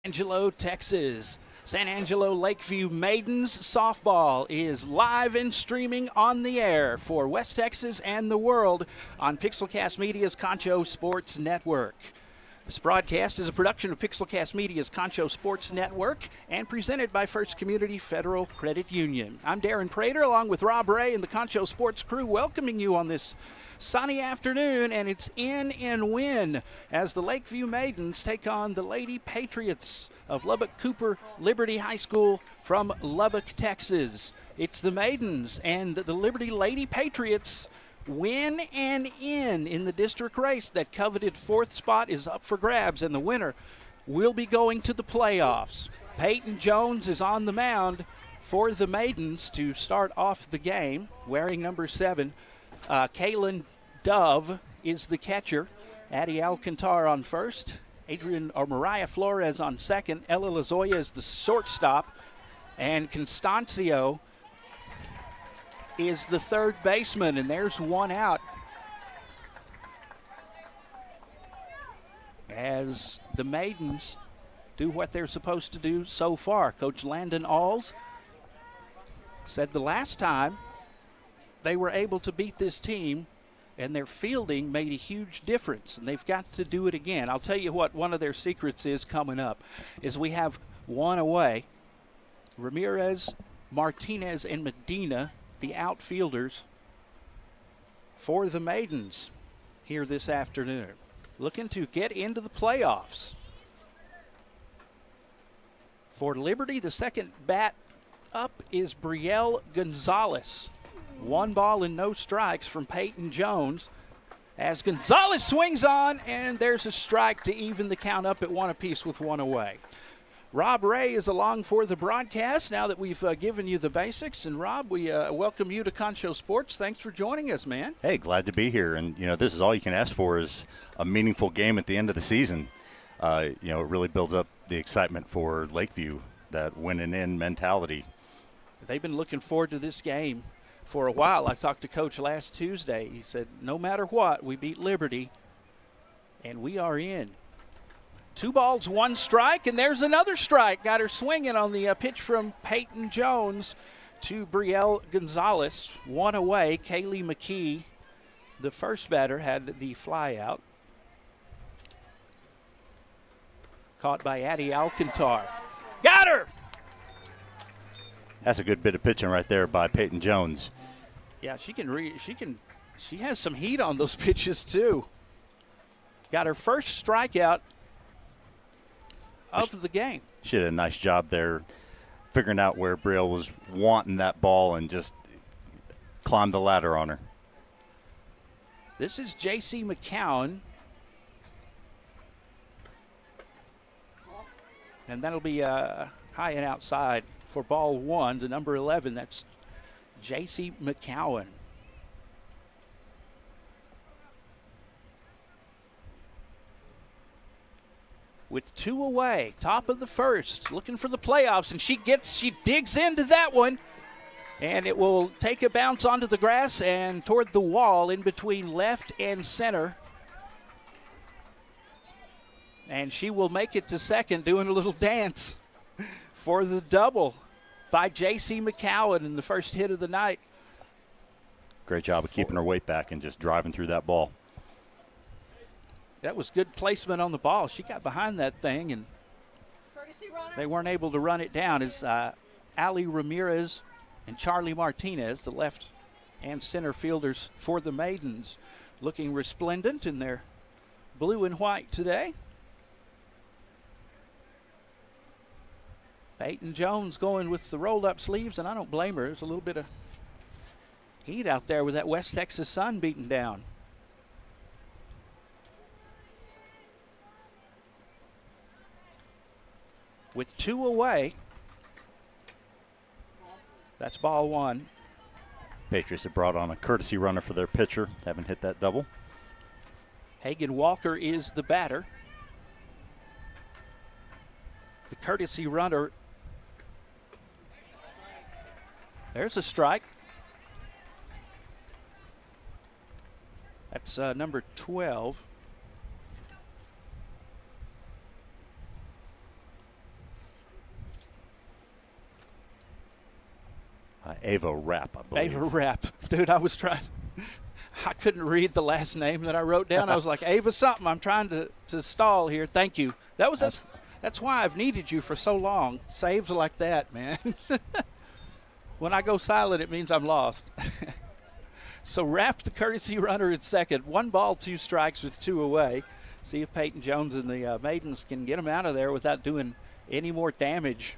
Angelo, Texas. San Angelo Lakeview Maidens softball is live and streaming on the air for West Texas and the world on Pixelcast Media's Concho Sports Network. This broadcast is a production of Pixelcast Media's Concho Sports Network and presented by First Community Federal Credit Union. I'm Darren Prater along with Rob Ray and the Concho Sports crew welcoming you on this sunny afternoon, and it's in and win as the Lakeview Maidens take on the Lady Patriots of Lubbock-Cooper Liberty High School from Lubbock, Texas. It's the Maidens and the Liberty Lady Patriots win and in the district race. That coveted fourth spot is up for grabs, and the winner will be going to the playoffs. Peyton Jones is on the mound for the Maidens to start off the game, wearing number 7. Kaylin Dove is the catcher. Addie Alcantar on first. Mariah Flores on second. Ella Lazoya is the shortstop. And Constancio is the third baseman. And there's one out as the Maidens do what they're supposed to do so far. Coach Landon Alls said the last time they were able to beat this team and their fielding made a huge difference, and they've got to do it again. I'll tell you what one of their secrets is coming up is we have one away. Ramirez, Martinez, and Medina, the outfielders for the Maidens here this afternoon, looking to get into the playoffs. For Liberty, the second bat up is Brielle Gonzalez. 1 ball and no strikes from Peyton Jones as Gonzalez swings on, and there's a strike to even the count up at 1 apiece with 1 away. Rob Ray is along for the broadcast now that we've given you the basics. And, Rob, we welcome you to Concho Sports. Thanks for joining us, man. Hey, glad to be here. And, this is all you can ask for is a meaningful game at the end of the season. It really builds up the excitement for Lakeview, that win and in mentality. They've been looking forward to this game for a while. I talked to Coach last Tuesday. He said, no matter what, we beat Liberty, and we are in. 2 balls, 1 strike, and there's another strike. Got her swinging on the pitch from Peyton Jones to Brielle Gonzalez. 1 away. Kaylee McKee, the first batter, had the fly out. Caught by Addie Alcantar. Got her! That's a good bit of pitching right there by Peyton Jones. Yeah, she has some heat on those pitches too. Got her first strikeout of the game. She did a nice job there figuring out where Brielle was wanting that ball and just climbed the ladder on her. This is J.C. McCowan. And that'll be high and outside for ball 1 to number 11. That's J.C. McCowan. With 2 away, top of the first, looking for the playoffs, and she digs into that one, and it will take a bounce onto the grass and toward the wall in between left and center. And she will make it to second, doing a little dance for the double by J.C. McCowan in the first hit of the night. Great job of keeping her weight back and just driving through that ball. That was good placement on the ball. She got behind that thing, and they weren't able to run it down as Ali Ramirez and Charlie Martinez, the left and center fielders for the Maidens, looking resplendent in their blue and white today. Peyton Jones going with the rolled-up sleeves, and I don't blame her. There's a little bit of heat out there with that West Texas sun beating down. With 2 away, that's ball 1. Patriots have brought on a courtesy runner for their pitcher. Haven't hit that double. Hagen Walker is the batter. The courtesy runner. There's a strike. That's number 12. Ava Rapp, I believe. Ava Rapp. Dude, I couldn't read the last name that I wrote down. I was like, Ava something. I'm trying to stall here. Thank you. That's why I've needed you for so long. Saves like that, man. When I go silent, it means I'm lost. So Rapp, the courtesy runner at second. 1 ball, 2 strikes with 2 away. See if Peyton Jones and the Maidens can get him out of there without doing any more damage.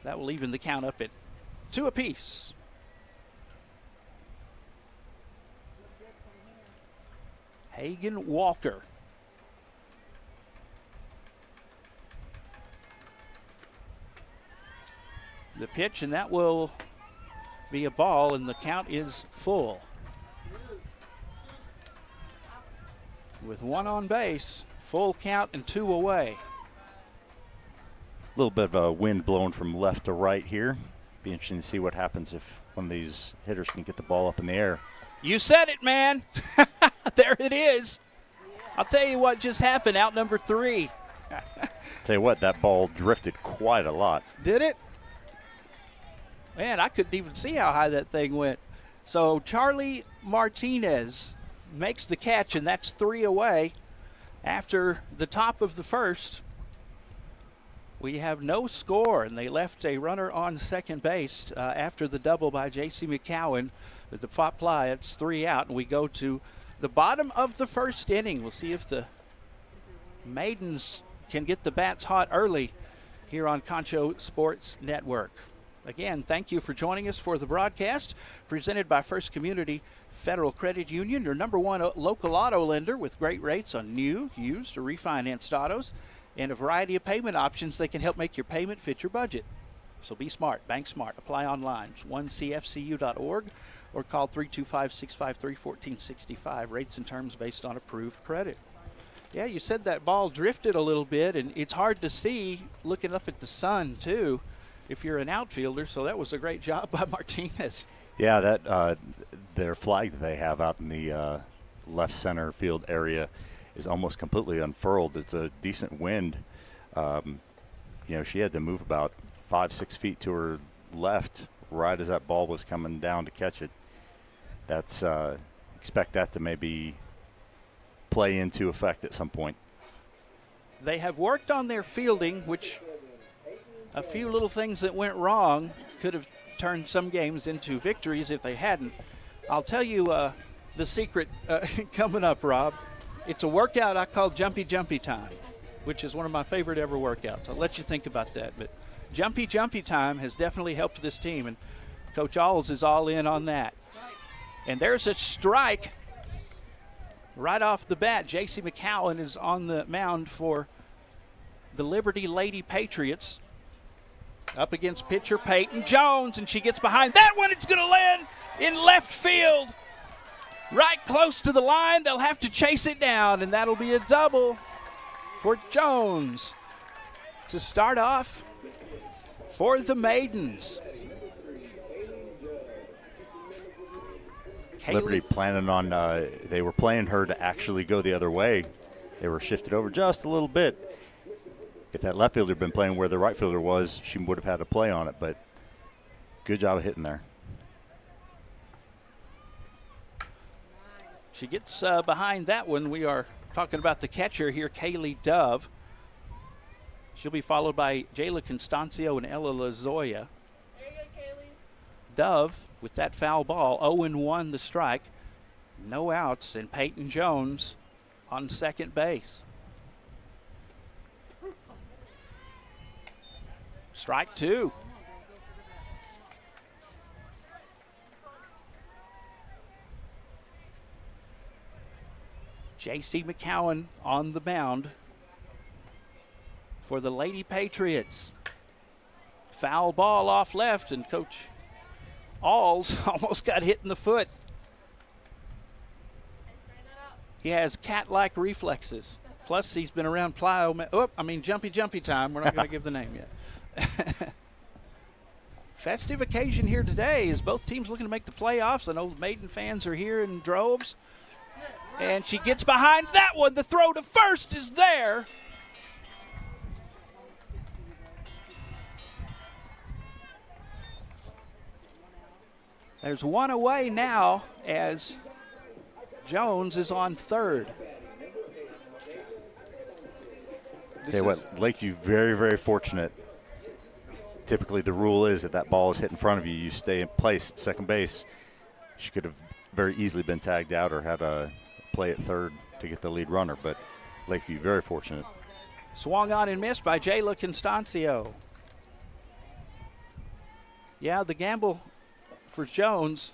That will even the count up at 2 apiece. Hagen Walker. The pitch, and that will be a ball, and the count is full. With 1 on base, full count and 2 away. A little bit of a wind blowing from left to right here. Be interesting to see what happens if one of these hitters can get the ball up in the air. You said it, man. There it is. I'll tell you what just happened, out number 3. Tell you what, that ball drifted quite a lot. Did it? Man, I couldn't even see how high that thing went. So Charlie Martinez makes the catch, and that's 3 away. After the top of the first, we have no score, and they left a runner on second base after the double by J.C. McCowan. With the pop fly, it's 3 out, and we go to the bottom of the first inning. We'll see if the Maidens can get the bats hot early here on Concho Sports Network. Again, thank you for joining us for the broadcast presented by First Community Federal Credit Union, your #1 local auto lender with great rates on new, used, or refinanced autos and a variety of payment options that can help make your payment fit your budget. So be smart, bank smart. Apply online, 1cfcu.org, or call 325-653-1465. Rates and terms based on approved credit. Yeah, you said that ball drifted a little bit, and it's hard to see looking up at the sun, too, if you're an outfielder. So that was a great job by Martinez. Yeah, that their flag that they have out in the left center field area is almost completely unfurled. It's a decent wind. She had to move about 5-6 feet to her left right as that ball was coming down to catch it. That's expect that to maybe play into effect at some point. They have worked on their fielding, which a few little things that went wrong could have turned some games into victories if they hadn't. I'll tell you the secret coming up, Rob. It's a workout I call Jumpy Jumpy Time, which is one of my favorite ever workouts. I'll let you think about that. But Jumpy Jumpy Time has definitely helped this team, and Coach Alls is all in on that. And there's a strike right off the bat. J.C. McCowan is on the mound for the Liberty Lady Patriots. Up against pitcher Peyton Jones, and she gets behind that one. It's going to land in left field, right close to the line. They'll have to chase it down, and that'll be a double for Jones to start off for the Maidens. Liberty planning on, they were playing her to actually go the other way. They were shifted over just a little bit. If that left fielder had been playing where the right fielder was, she would have had to play on it, but good job of hitting there. She gets behind that one. We are talking about the catcher here, Kaylee Dove. She'll be followed by Jayla Constancio and Ella Lazoya. There you go, Kaylee. Dove with that foul ball, 0-1 the strike. No outs, and Peyton Jones on second base. Strike 2. J.C. McCowan on the mound for the Lady Patriots. Foul ball off left, and Coach Alls almost got hit in the foot. He has cat-like reflexes. Plus, he's been around Jumpy Jumpy Time. We're not going to give the name yet. Festive occasion here today as both teams looking to make the playoffs. I know the Maiden fans are here in droves. And she gets behind that one. The throw to first is there. There's one away now as Jones is on third. Tell you what, Lakeview very, very fortunate. Typically the rule is if that ball is hit in front of you, you stay in place at second base. She could have very easily been tagged out or had a play at third to get the lead runner, but Lakeview very fortunate. Swung on and missed by Jayla Constancio. Yeah, the gamble for Jones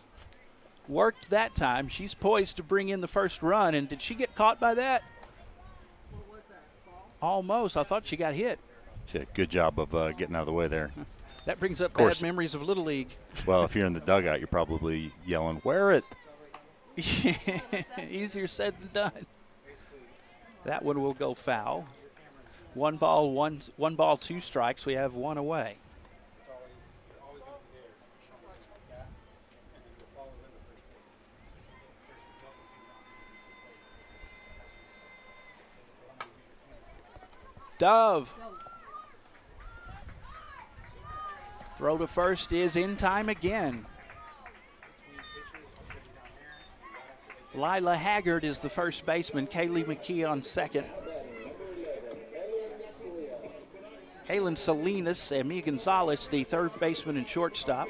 worked that time. She's poised to bring in the first run, and did she get caught by that? What was that, ball? Almost. I thought she got hit. She did a good job of getting out of the way there. That brings up bad memories of Little League. Well, if you're in the dugout, you're probably yelling, "Wear it!" Easier said than done. That one will go foul. One ball, 2 strikes. We have one away. Dove. Throw to first is in time again. Lila Haggard is the first baseman. Kaylee McKee on second. Kaylin Salinas and Mia Gonzalez, the third baseman and shortstop,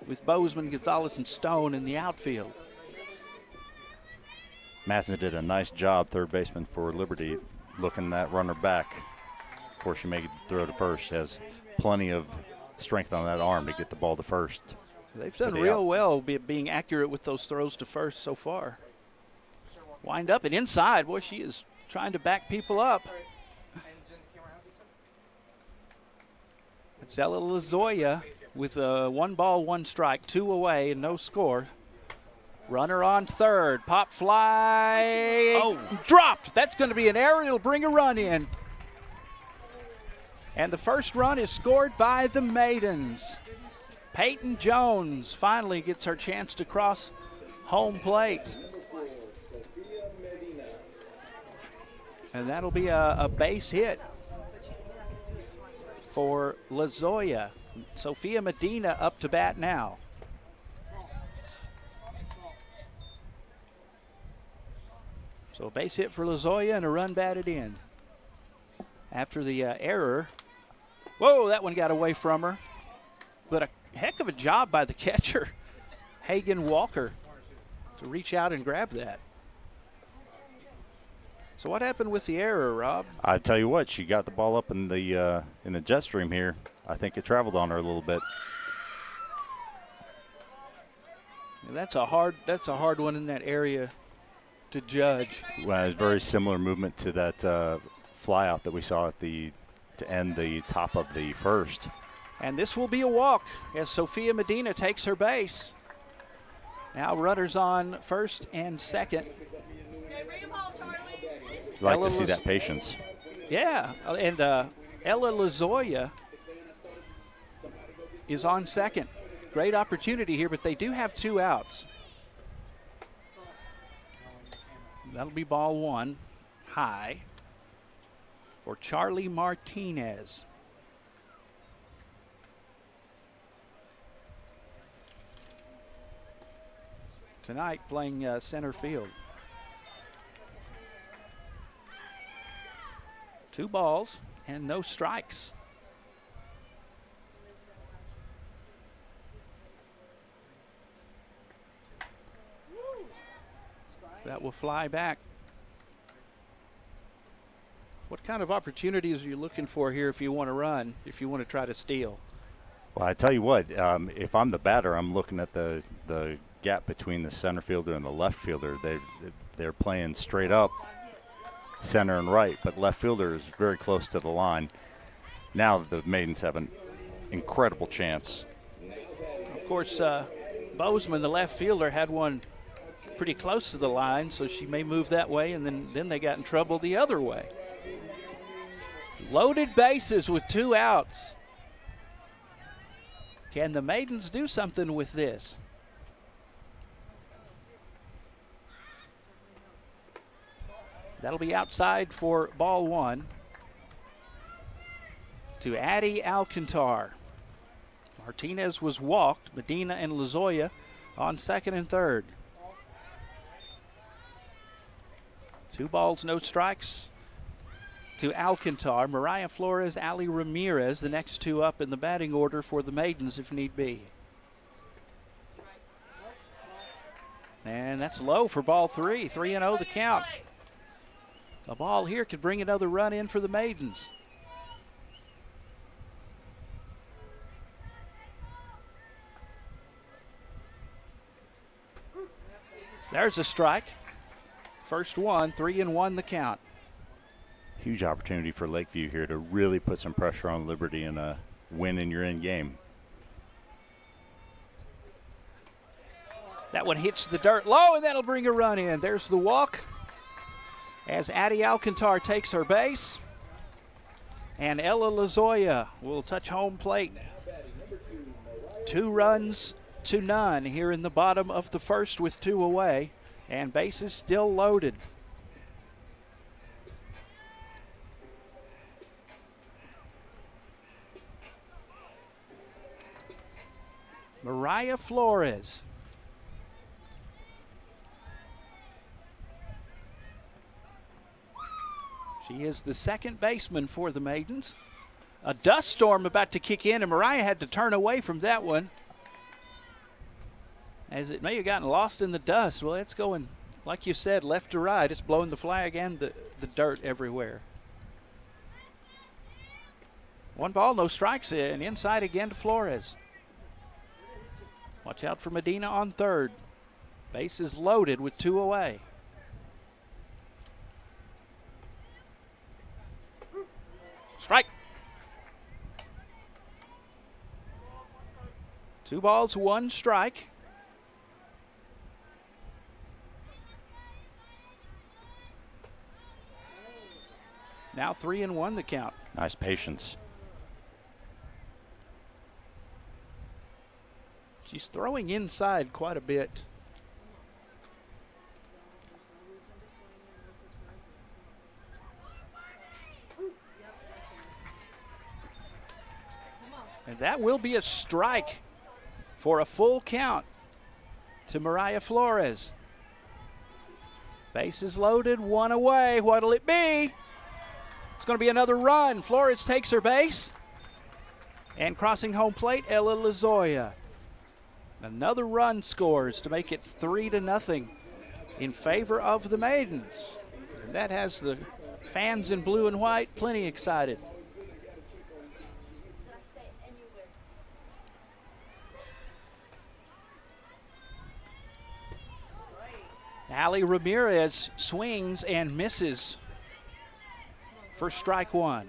with Bozeman, Gonzalez, and Stone in the outfield. Madsen did a nice job, third baseman for Liberty, looking that runner back. Of course, she made the throw to first. She has plenty of strength on that arm to get the ball to first. They've done real well being accurate with those throws to first so far. Wind up and inside. Boy, she is trying to back people up. It's Ella Lazoya with a 1 ball, 1 strike, 2 away, and no score. Runner on third. Pop fly. Oh, dropped. That's going to be an error. It'll bring a run in. And the first run is scored by the Maidens. Peyton Jones finally gets her chance to cross home plate. And that'll be a base hit for Lazoya. Sophia Medina up to bat now. So a base hit for Lazoya and a run batted in. After the error. Whoa, that one got away from her. But a heck of a job by the catcher, Hagen Walker, to reach out and grab that. So what happened with the error, Rob? I tell you what, she got the ball up in the jet stream here. I think it traveled on her a little bit. And that's a hard one in that area to judge. Well, it's very similar movement to that fly out that we saw at to end the top of the first. And this will be a walk as Sophia Medina takes her base. Now runners on first and second. You like to see that patience. Yeah, and Ella Lazoya is on second. Great opportunity here, but they do have 2 outs. That'll be ball 1, high, for Charlie Martinez. Tonight playing center field. 2 balls and no strikes. That will fly back. What kind of opportunities are you looking for here if you want to run, if you want to try to steal? Well, I tell you what, if I'm the batter, I'm looking at the gap between the center fielder and the left fielder. They're playing straight up, center and right, but left fielder is very close to the line. Now the Maidens have an incredible chance. Of course, Bozeman, the left fielder, had one pretty close to the line, so she may move that way, and then they got in trouble the other way. Loaded bases with 2 outs. Can the Maidens do something with this? That'll be outside for ball one to Addie Alcantar. Martinez was walked. Medina and Lazoya on second and third. 2 balls, no strikes to Alcantar. Mariah Flores, Ali Ramirez, the next 2 up in the batting order for the Maidens if need be. And that's low for ball 3. 3-0 the count. A ball here could bring another run in for the Maidens. There's a strike. First one, 3-1 the count. Huge opportunity for Lakeview here to really put some pressure on Liberty and win in your end game. That one hits the dirt low, and that'll bring a run in. There's the walk as Addie Alcantar takes her base. And Ella Lazoya will touch home plate. 2 runs to none here in the bottom of the first with 2 away. And bases still loaded. Mariah Flores. She is the second baseman for the Maidens. A dust storm about to kick in, and Mariah had to turn away from that one, as it may have gotten lost in the dust. Well, it's going, like you said, left to right. It's blowing the flag and the dirt everywhere. 1 ball, no strikes in. Inside again to Flores. Watch out for Medina on third. Base is loaded with 2 away. Strike. 2 balls, 1 strike. Now 3-1 the count. Nice patience. She's throwing inside quite a bit. And that will be a strike for a full count to Mariah Flores. Bases loaded, 1 away. What'll it be? It's going to be another run. Flores takes her base. And crossing home plate, Ella Lazoya. Another run scores to make it 3-0 in favor of the Maidens. And that has the fans in blue and white plenty excited. Ali Ramirez swings and misses for strike 1.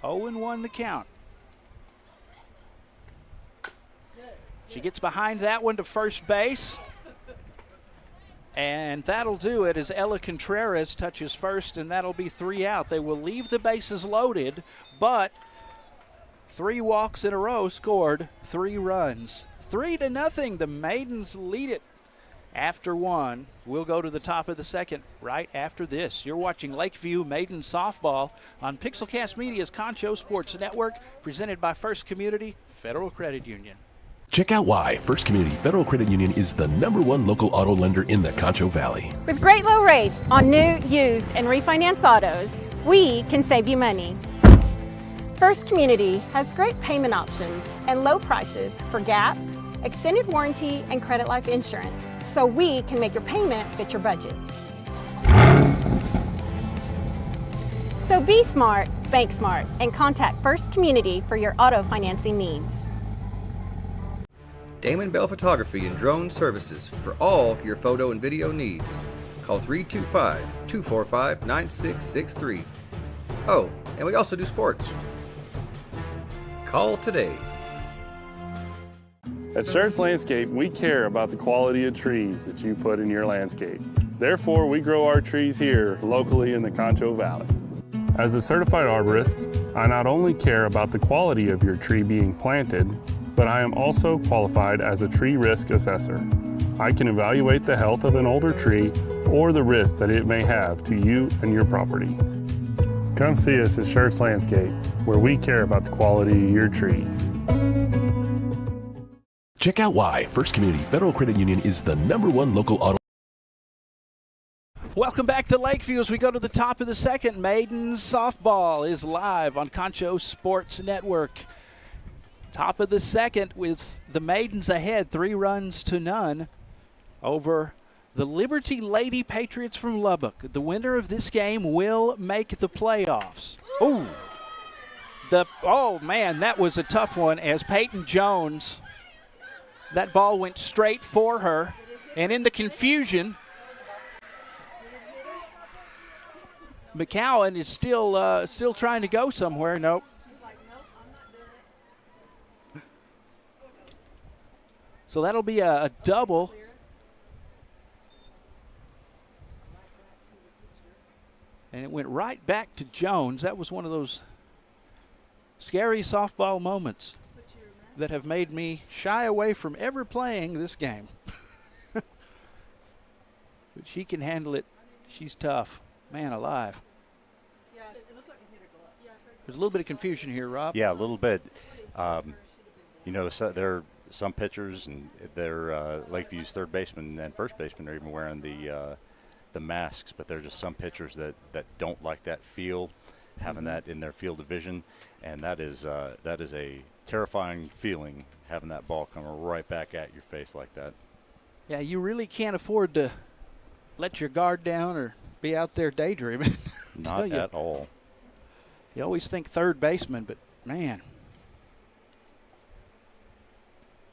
0-1 the count. She gets behind that one to first base. And that'll do it as Ella Contreras touches first, and that'll be 3 out. They will leave the bases loaded, but 3 walks in a row scored 3 runs. 3-0. The Maidens lead it. After 1, we'll go to the top of the second right after this. You're watching Lakeview Maidens Softball on Pixelcast Media's Concho Sports Network, presented by First Community Federal Credit Union. Check out why First Community Federal Credit Union is the #1 local auto lender in the Concho Valley. With great low rates on new, used, and refinance autos, we can save you money. First Community has great payment options and low prices for GAP, extended warranty, and credit life insurance, so we can make your payment fit your budget. So be smart, bank smart, and contact First Community for your auto financing needs. Damon Bell Photography and Drone Services for all your photo and video needs. Call 325-245-9663. Oh, and we also do sports. Call today. At Schertz Landscape, we care about the quality of trees that you put in your landscape. Therefore, we grow our trees here locally in the Concho Valley. As a certified arborist, I not only care about the quality of your tree being planted, but I am also qualified as a tree risk assessor. I can evaluate the health of an older tree or the risk that it may have to you and your property. Come see us at Schertz Landscape, where we care about the quality of your trees. Check out why First Community Federal Credit Union is the #1 local auto. Welcome back to Lakeview as we go to the top of the second. Maidens softball is live on Concho Sports Network. Top of the second with the Maidens ahead 3-0 over the Liberty Lady Patriots from Lubbock. The winner of this game will make the playoffs. Oh man, that was a tough one as Peyton Jones, that ball went straight for her, and in the confusion, McCowan is still trying to go somewhere. Nope. So that'll be a double. And it went right back to Jones. That was one of those scary softball moments that have made me shy away from ever playing this game. But she can handle it. She's tough. Man alive. Yeah, it looked like it hit her glove. There's a little bit of confusion here, Rob. Yeah, a little bit. So there are some pitchers, and their Lakeview's third baseman and first baseman are even wearing the masks, but there are just some pitchers that don't like that feel, having that in their field of vision, and that is a terrifying feeling, having that ball come right back at your face like that. Yeah, you really can't afford to let your guard down or be out there daydreaming. Not at all. You always think third baseman, but man.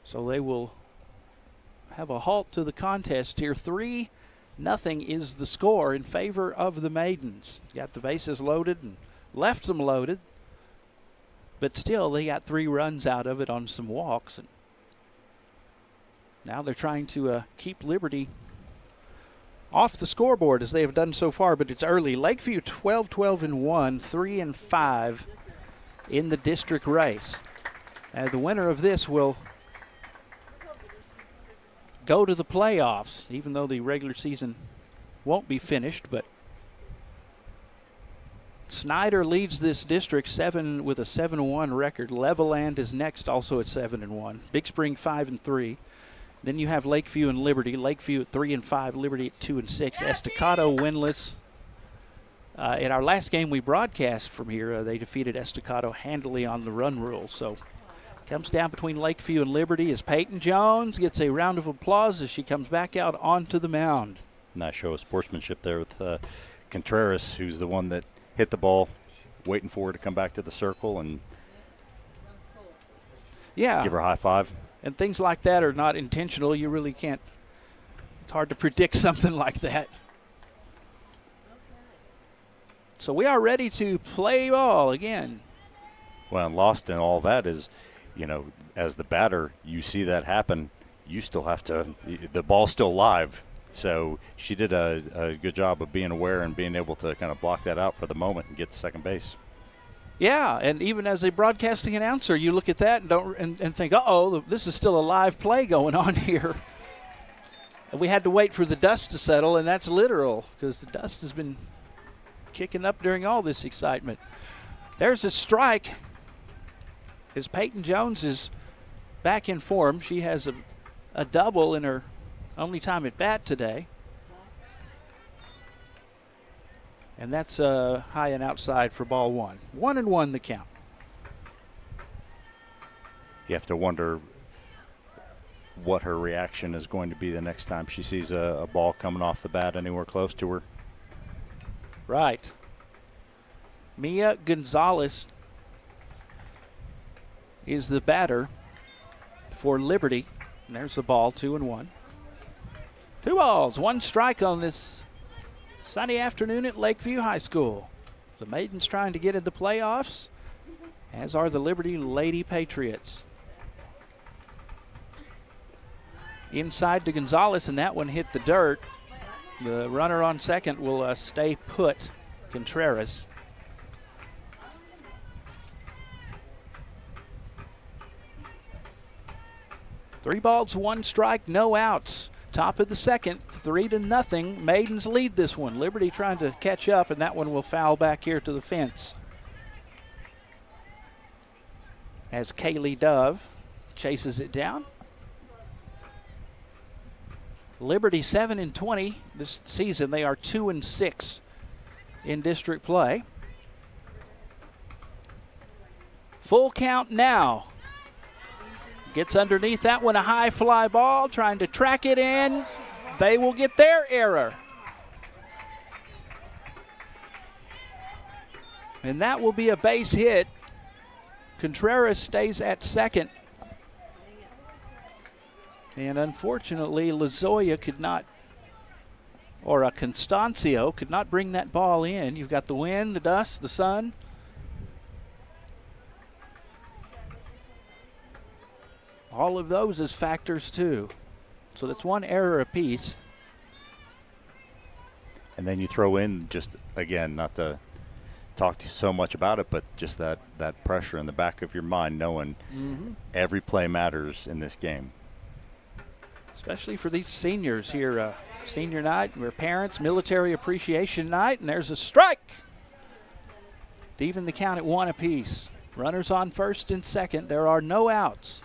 So they will have a halt to the contest here. 3-0 is the score in favor of the Maidens. Got the bases loaded and left them loaded, but still they got 3 runs out of it on some walks. And now they're trying to keep Liberty off the scoreboard as they have done so far, but it's early. Lakeview 12-12-1, 3-5 in the district race. The winner of this will go to the playoffs, even though the regular season won't be finished. But Snyder leads this district with a 7-1 record. Leveland is next, also at 7-1. Big Spring 5-3. Then you have Lakeview and Liberty. Lakeview at 3-5, Liberty at 2-6. Estacado winless. In our last game we broadcast from here, they defeated Estacado handily on the run rule. So comes down between Lakeview and Liberty as Peyton Jones gets a round of applause as she comes back out onto the mound. Nice show of sportsmanship there with Contreras, who's the one that hit the ball, waiting for her to come back to the circle and give her a high five. And things like that are not intentional. You really can't. It's hard to predict something like that. So we are ready to play ball again. Well, and lost in all that is, as the batter, you see that happen, you still have to, the ball's still live. So she did a good job of being aware and being able to kind of block that out for the moment and get to second base. Yeah, and even as a broadcasting announcer, you look at that and think, uh-oh, this is still a live play going on here. And we had to wait for the dust to settle, and that's literal because the dust has been kicking up during all this excitement. There's a strike as Peyton Jones is back in form. She has a double in her only time at bat today. And that's high and outside for ball 1. 1-1 the count. You have to wonder what her reaction is going to be the next time she sees a ball coming off the bat anywhere close to her. Right. Mia Gonzalez is the batter for Liberty. And there's the ball, 2-1. 2 balls, 1 strike on this sunny afternoon at Lakeview High School. The Maidens trying to get in the playoffs, as are the Liberty Lady Patriots. Inside to Gonzalez, and that one hit the dirt. The runner on second will stay put, Contreras. Three balls, 1 strike, no outs Top of the second, 3-0. Maidens lead this one. Liberty trying to catch up, and that one will foul back here to the fence. As Kaylee Dove chases it down. Liberty 7-20 this season. They are 2-6 in district play. Full count now. Gets underneath that one, a high fly ball, trying to track it in. They will get their error. And that will be a base hit. Contreras stays at second. And unfortunately, Lazoya could not, or Constancio could not bring that ball in. You've got the wind, the dust, the sun. All of those as factors too. So that's one error apiece. And then you throw in just, again, not to talk to you so much about it, but just that pressure in the back of your mind, knowing every play matters in this game. Especially for these seniors here, senior night, their parents, military appreciation night, and there's a strike to even the count at 1 apiece. Runners on first and second. There are no outs.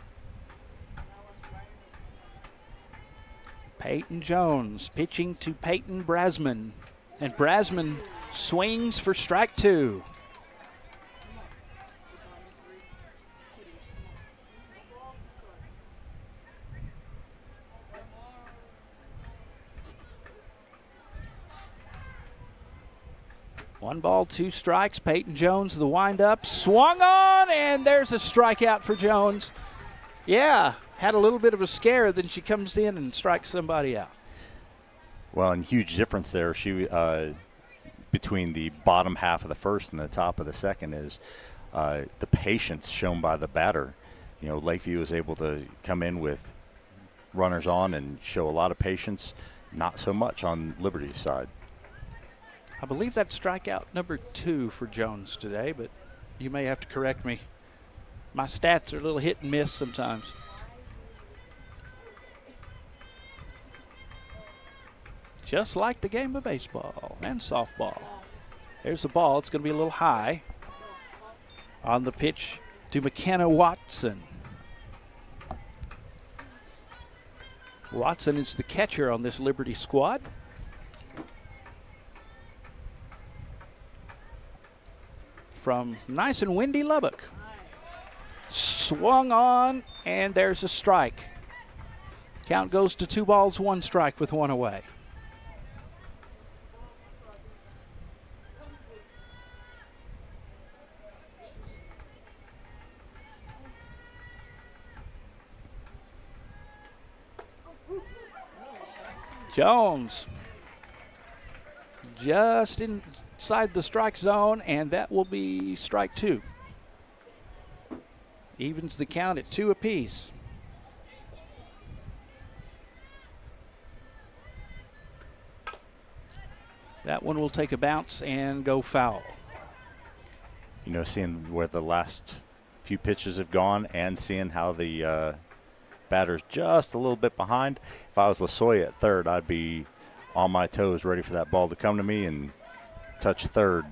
Peyton Jones pitching to Peyton Brasman, and Brasman swings for strike 2. One ball, 2 strikes. Peyton Jones, the windup, swung on, and there's a strikeout for Jones. Yeah, had a little bit of a scare, then she comes in and strikes somebody out. Well, and huge difference there. She between the bottom half of the first and the top of the second is the patience shown by the batter. You know, Lakeview was able to come in with runners on and show a lot of patience, not so much on Liberty's side. I believe that's strikeout number 2 for Jones today, but you may have to correct me. My stats are a little hit and miss sometimes. Just like the game of baseball and softball. There's the ball. It's going to be a little high on the pitch to McKenna Watson. Watson is the catcher on this Liberty squad. From nice and windy Lubbock. Swung on, and there's a strike. Count goes to 2 balls, 1 strike with 1 away. Jones just inside the strike zone, and that will be strike 2. Evens the count at 2 apiece. That one will take a bounce and go foul. You know, seeing where the last few pitches have gone and seeing how the batter's just a little bit behind. If I was Lasoya at third, I'd be on my toes ready for that ball to come to me and touch third,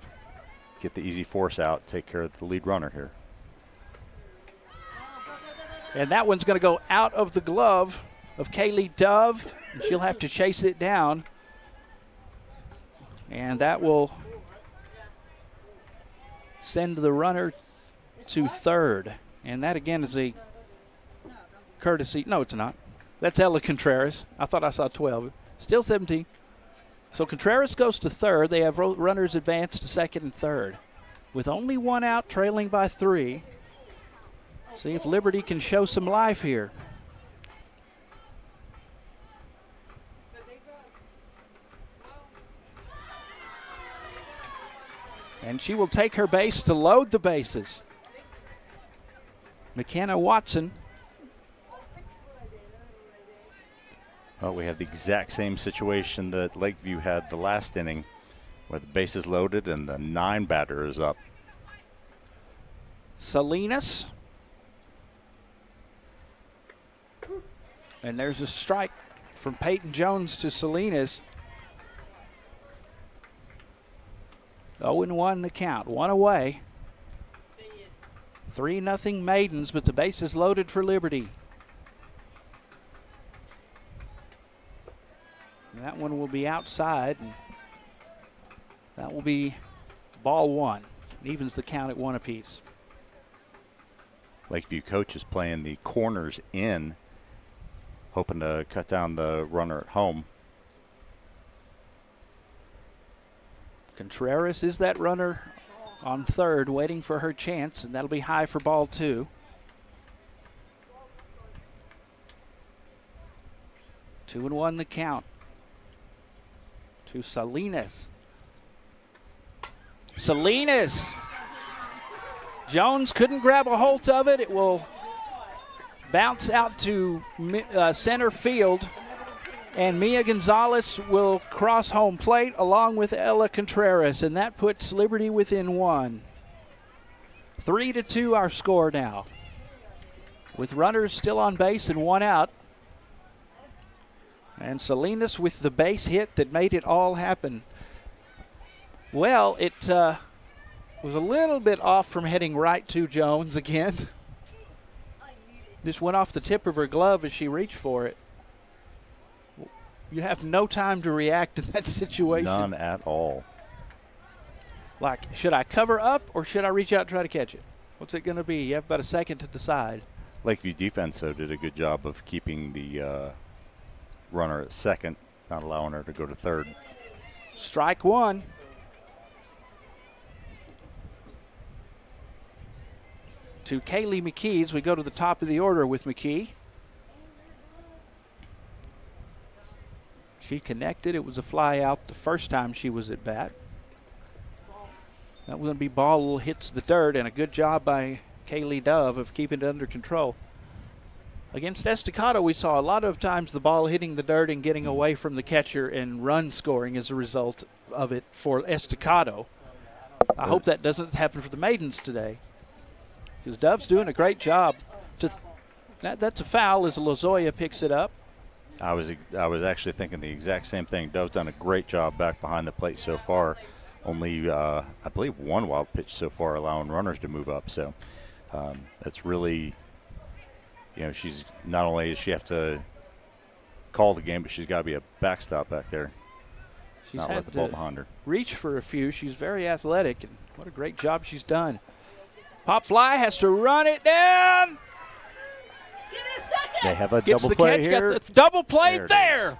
get the easy force out, take care of the lead runner here. And that one's going to go out of the glove of Kaylee Dove, and she'll have to chase it down. And that will send the runner to third. And that, again, is a courtesy. No, it's not. That's Ella Contreras. I thought I saw 12. Still 17. So Contreras goes to third. They have runners advance to second and third. With only 1 out, trailing by 3. See if Liberty can show some life here. And she will take her base to load the bases. McKenna Watson. Well, we have the exact same situation that Lakeview had the last inning, where the base is loaded and the 9 batter is up. Salinas. And there's a strike from Peyton Jones to Salinas. 0-1 the count, one away. 3-0 Maidens, but the base is loaded for Liberty. And that one will be outside, and that will be ball one. It evens the count at 1 apiece. Lakeview coach is playing the corners in, hoping to cut down the runner at home. Contreras is that runner on third, waiting for her chance, and that'll be high for ball 2. 2-1 the count to Salinas. Salinas! Jones couldn't grab a hold of it. It will bounce out to center field, and Mia Gonzalez will cross home plate along with Ella Contreras, and that puts Liberty within 1. 3-2 our score now, with runners still on base and 1 out. And Salinas with the base hit that made it all happen. Well, it was a little bit off from heading right to Jones again. Just went off the tip of her glove as she reached for it. You have no time to react in that situation. None at all. Like, should I cover up or should I reach out and try to catch it? What's it going to be? You have about a second to decide. Lakeview defense, though, did a good job of keeping the runner at second, not allowing her to go to third. Strike 1. To Kaylee McKee as we go to the top of the order with McKee. She connected. It was a fly out the first time she was at bat. That was going to be ball, hits the dirt, and a good job by Kaylee Dove of keeping it under control. Against Estacado, we saw a lot of times the ball hitting the dirt and getting away from the catcher and run scoring as a result of it for Estacado. I hope that doesn't happen for the Maidens today, because Dove's doing a great job. That's a foul as Lozoya picks it up. I was actually thinking the exact same thing. Dove's done a great job back behind the plate so far. Only, I believe, 1 wild pitch so far, allowing runners to move up. So it's really, she's not only does she have to call the game, but she's got to be a backstop back there. She's not had let the ball behind her. Reach for a few. She's very athletic, and what a great job she's done. Pop fly has to run it down. They have a Gets double the play catch, here. got the double play There it there.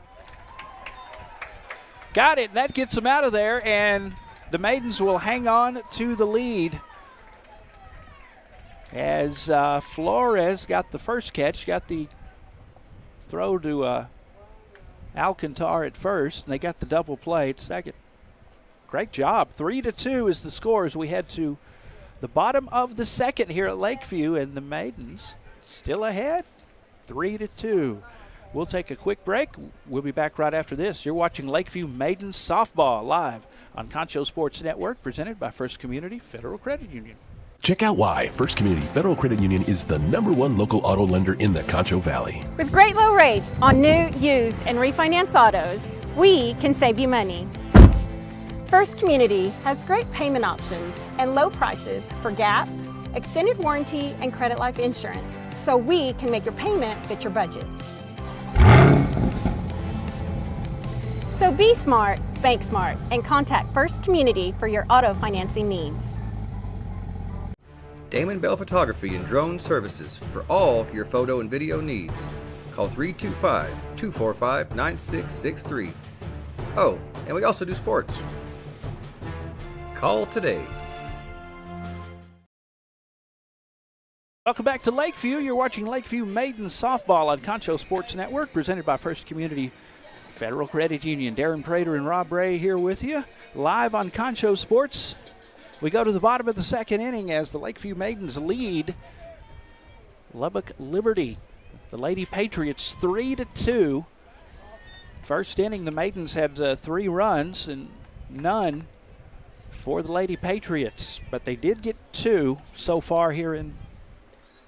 Got it, and that gets them out of there, and the Maidens will hang on to the lead as Flores got the first catch, got the throw to Alcantar at first, and they got the double play at second. Great job. 3-2 is the score as we head to the bottom of the second here at Lakeview, and the Maidens still ahead, 3-2. We'll take a quick break. We'll be back right after this. You're watching Lakeview Maidens Softball live on Concho Sports Network, presented by First Community Federal Credit Union. Check out why First Community Federal Credit Union is the #1 local auto lender in the Concho Valley. With great low rates on new, used, and refinance autos, we can save you money. First Community has great payment options and low prices for GAP, extended warranty, and credit life insurance, so we can make your payment fit your budget. So be smart, bank smart, and contact First Community for your auto financing needs. Damon Bell Photography and Drone Services for all your photo and video needs. Call 325-245-9663. Oh, and we also do sports. Call today. Welcome back to Lakeview. You're watching Lakeview Maidens Softball on Concho Sports Network, presented by First Community Federal Credit Union. Darren Prater and Rob Ray here with you, live on Concho Sports. We go to the bottom of the second inning as the Lakeview Maidens lead Lubbock Liberty. The Lady Patriots 3-2. First inning, the Maidens had 3 runs and none for the Lady Patriots, but they did get 2 so far here in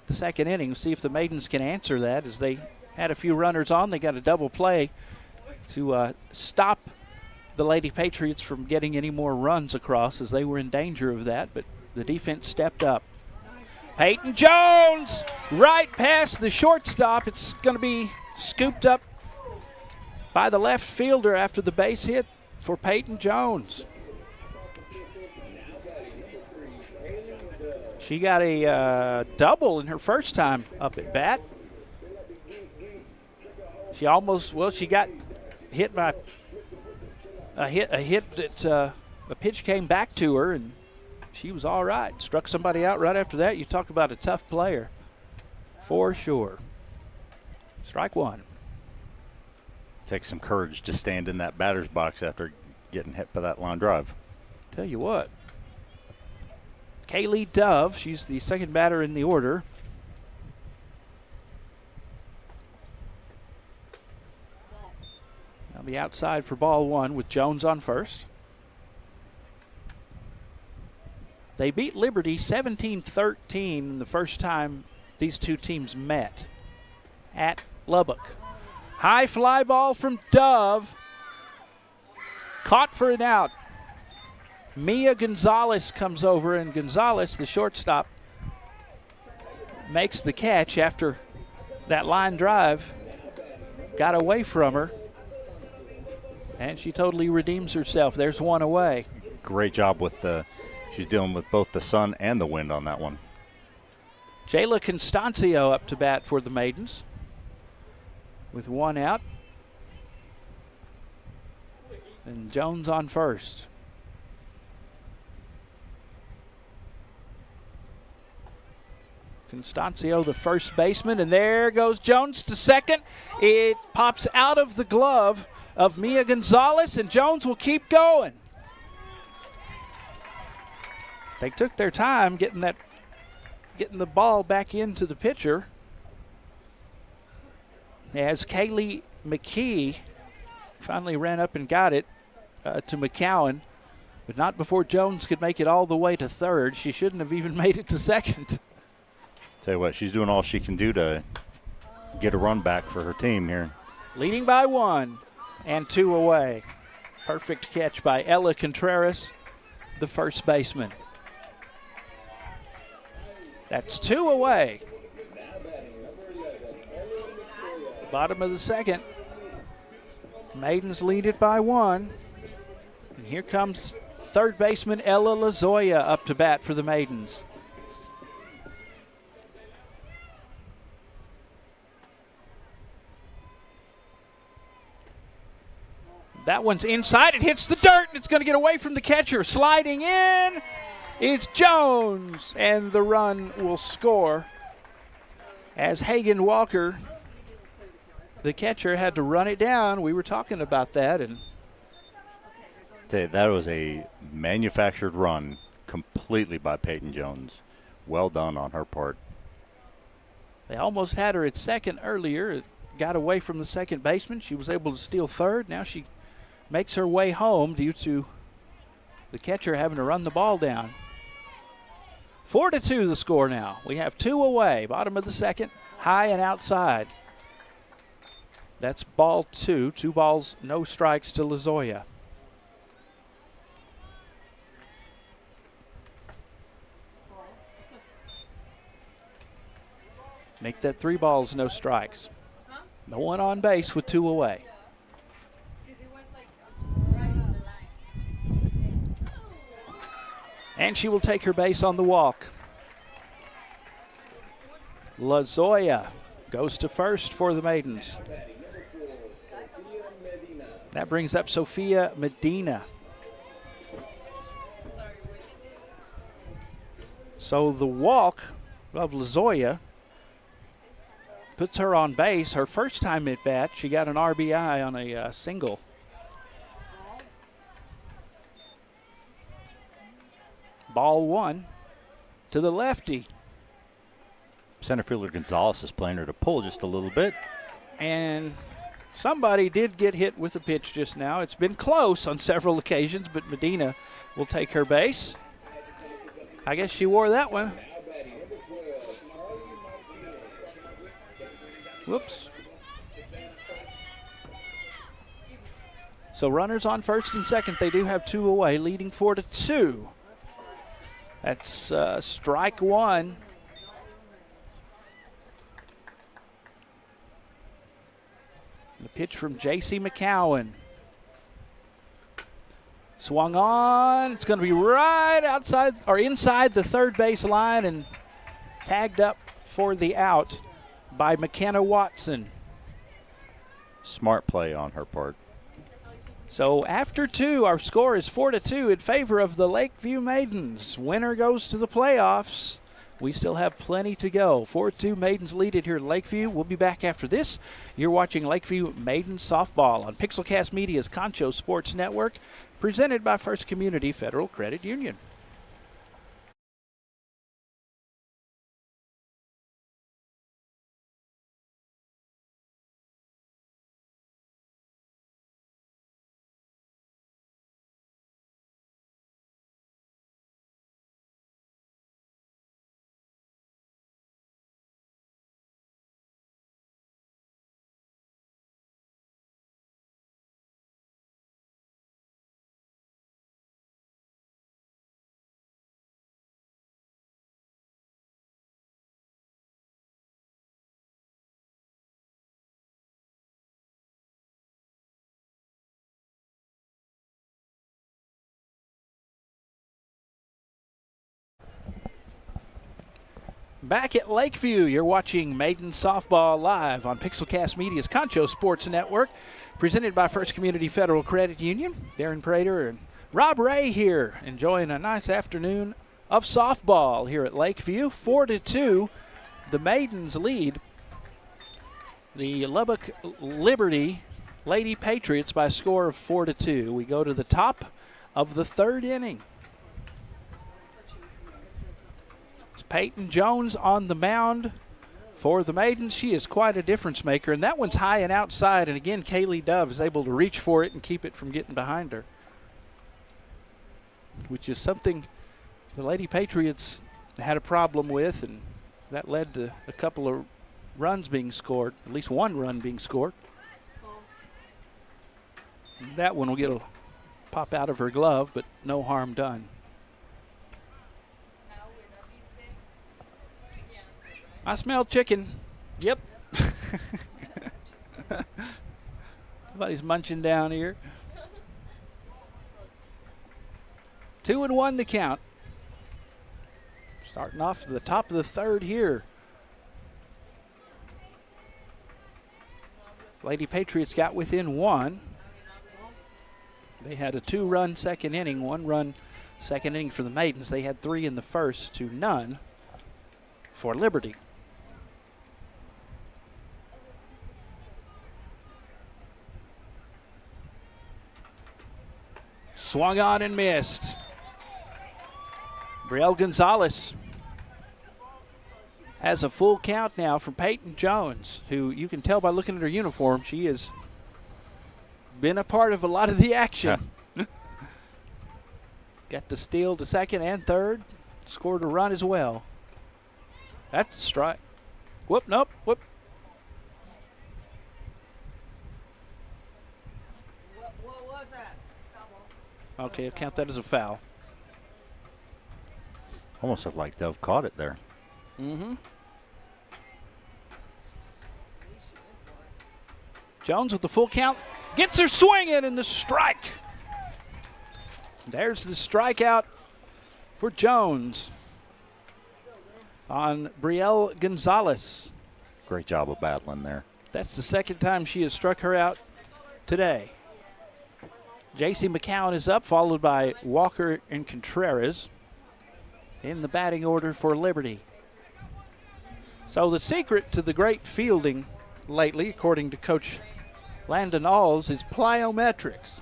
the second inning. We'll see if the Maidens can answer that as they had a few runners on. They got a double play to stop the Lady Patriots from getting any more runs across, as they were in danger of that, but the defense stepped up. Peyton Jones right past the shortstop. It's going to be scooped up by the left fielder after the base hit for Peyton Jones. She got a double in her first time up at bat. She almost, well, she got hit by a hit that's a pitch came back to her, and she was all right. Struck somebody out right after that. You talk about a tough player, for sure. Strike one. Takes some courage to stand in that batter's box after getting hit by that line drive. Tell you what, Kaylee Dove, she's the second batter in the order. On the outside for ball one with Jones on first. They beat Liberty 17-13 the first time these two teams met at Lubbock. High fly ball from Dove. Caught for an out. Mia Gonzalez comes over, and Gonzalez, the shortstop, makes the catch after that line drive got away from her. And she totally redeems herself. There's one away. Great job with she's dealing with both the sun and the wind on that one. Jayla Constancio up to bat for the Maidens with one out. And Jones on first. Constancio, the first baseman, and there goes Jones to second. It pops out of the glove of Mia Gonzalez, and Jones will keep going. They took their time getting the ball back into the pitcher, as Kaylee McKee finally ran up and got it to McCowan, but not before Jones could make it all the way to third. She shouldn't have even made it to second. Tell you what, she's doing all she can do to get a run back for her team here. Leading by one and two away. Perfect catch by Ella Contreras, the first baseman. That's two away. Bottom of the second. Maidens lead it by one. And here comes third baseman Ella Lazoya up to bat for the Maidens. That one's inside. It hits the dirt, and it's going to get away from the catcher. Sliding in is Jones, and the run will score as Hagen Walker, the catcher, had to run it down. We were talking about that. And That was a manufactured run completely by Peyton Jones. Well done on her part. They almost had her at second earlier. It got away from the second baseman. She was able to steal third. Now she makes her way home due to the catcher having to run the ball down. 4-2 the score now. We have two away. Bottom of the second, high and outside. That's ball two. 2 balls, no strikes to Lazoya. Make that 3 balls, no strikes. No one on base with 2 away. And she will take her base on the walk. Lazoya goes to first for the Maidens. That brings up Sophia Medina. So the walk of Lazoya puts her on base. Her first time at bat, she got an RBI on a single. Ball one to the lefty. Center fielder Gonzalez is playing her to pull just a little bit. And somebody did get hit with a pitch just now. It's been close on several occasions, but Medina will take her base. I guess she wore that one. Whoops. So runners on first and second. They do have 2 away, leading 4-2. That's strike one. The pitch from J.C. McCowan. Swung on. It's going to be right outside or inside the third base line and tagged up for the out by McKenna Watson. Smart play on her part. So after 2, our score is 4-2 in favor of the Lakeview Maidens. Winner goes to the playoffs. We still have plenty to go. 4-2 Maidens lead it here at Lakeview. We'll be back after this. You're watching Lakeview Maidens Softball on Pixelcast Media's Concho Sports Network, presented by First Community Federal Credit Union. Back at Lakeview, you're watching Maiden Softball live on Pixelcast Media's Concho Sports Network, presented by First Community Federal Credit Union. Darren Prater and Rob Ray here, enjoying a nice afternoon of softball here at Lakeview. 4-2, the Maidens lead the Lubbock Liberty Lady Patriots by a score of 4-2. We go to the top of the third inning. Peyton Jones on the mound for the Maidens. She is quite a difference maker, and that one's high and outside, and again, Kaylee Dove is able to reach for it and keep it from getting behind her, which is something the Lady Patriots had a problem with, and that led to a couple of runs being scored, at least one run being scored. And that one will get a pop out of her glove, but no harm done. I smell chicken. Yep. Somebody's munching down here. 2-1 the count. Starting off to the top of the third here. Lady Patriots got within 1. They had a 2-run second inning, 1-run second inning for the Maidens. They had 3 in the first to none for Liberty. Swung on and missed. Brielle Gonzalez has a full count now from Peyton Jones, who you can tell by looking at her uniform, she has been a part of a lot of the action. Got the steal to second and third. Scored a run as well. That's a strike. Whoop, nope, whoop. What was that? Okay, I'll count that as a foul. Almost looked like Dove caught it there. Mm-hmm. Jones with the full count. Gets her swinging and the strike. There's the strikeout for Jones on Brielle Gonzalez. Great job of battling there. That's the second time she has struck her out today. J.C. McCowan is up, followed by Walker and Contreras in the batting order for Liberty. So the secret to the great fielding lately, according to Coach Landon Alls, is plyometrics.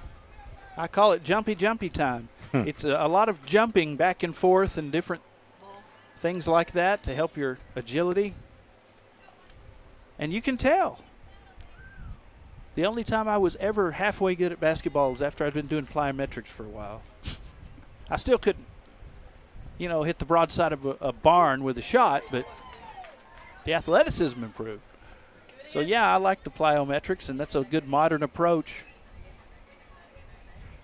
I call it jumpy time. It's a lot of jumping back and forth and different things like that to help your agility. And you can tell. The only time I was ever halfway good at basketball is after I'd been doing plyometrics for a while. I still couldn't, hit the broadside of a barn with a shot, but the athleticism improved. So, yeah, I like the plyometrics, and that's a good modern approach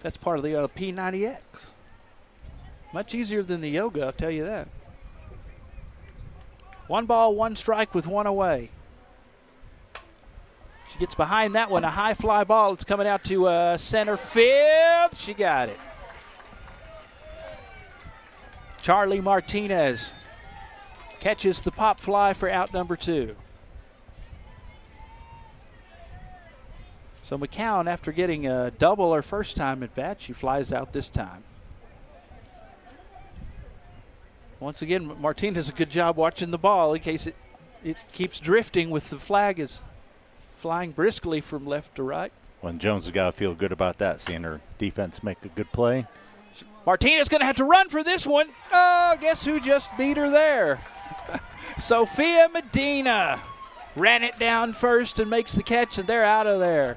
That's part of the P90X. Much easier than the yoga, I'll tell you that. 1 ball, 1 strike with 1 away. She gets behind that one, a high fly ball. It's coming out to center field. She got it. Charlie Martinez catches the pop fly for out number 2. So McCown, after getting a double her first time at bat, she flies out this time. Once again, Martinez does a good job watching the ball in case it keeps drifting with the flag is flying briskly from left to right. Well, Jones has got to feel good about that, seeing her defense make a good play. Martinez going to have to run for this one. Oh, guess who just beat her there? Sophia Medina ran it down first and makes the catch, and they're out of there.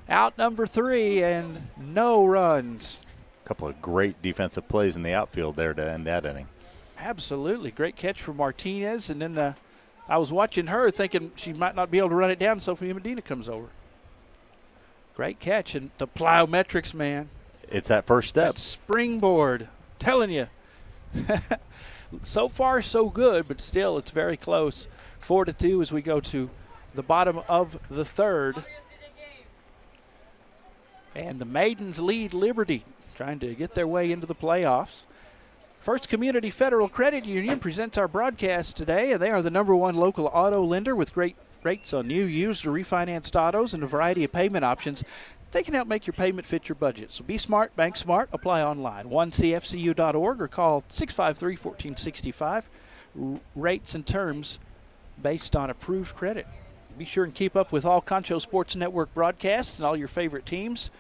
Out number 3 and no runs. A couple of great defensive plays in the outfield there to end that inning. Absolutely. Great catch from Martinez. And then I was watching her thinking she might not be able to run it down. Sophia Medina comes over. Great catch. And the plyometrics, man. It's that first step. That springboard. Telling you. So far, so good, but still it's very close. 4-2 as we go to the bottom of the 3rd. And the Maidens lead Liberty, trying to get their way into the playoffs. First Community Federal Credit Union presents our broadcast today, and they are the #1 local auto lender with great rates on new, used, or refinanced autos and a variety of payment options. They can help make your payment fit your budget. So be smart, bank smart, apply online. 1cfcu.org or call 653-1465. Rates and terms based on approved credit. Be sure and keep up with all Concho Sports Network broadcasts and all your favorite teams.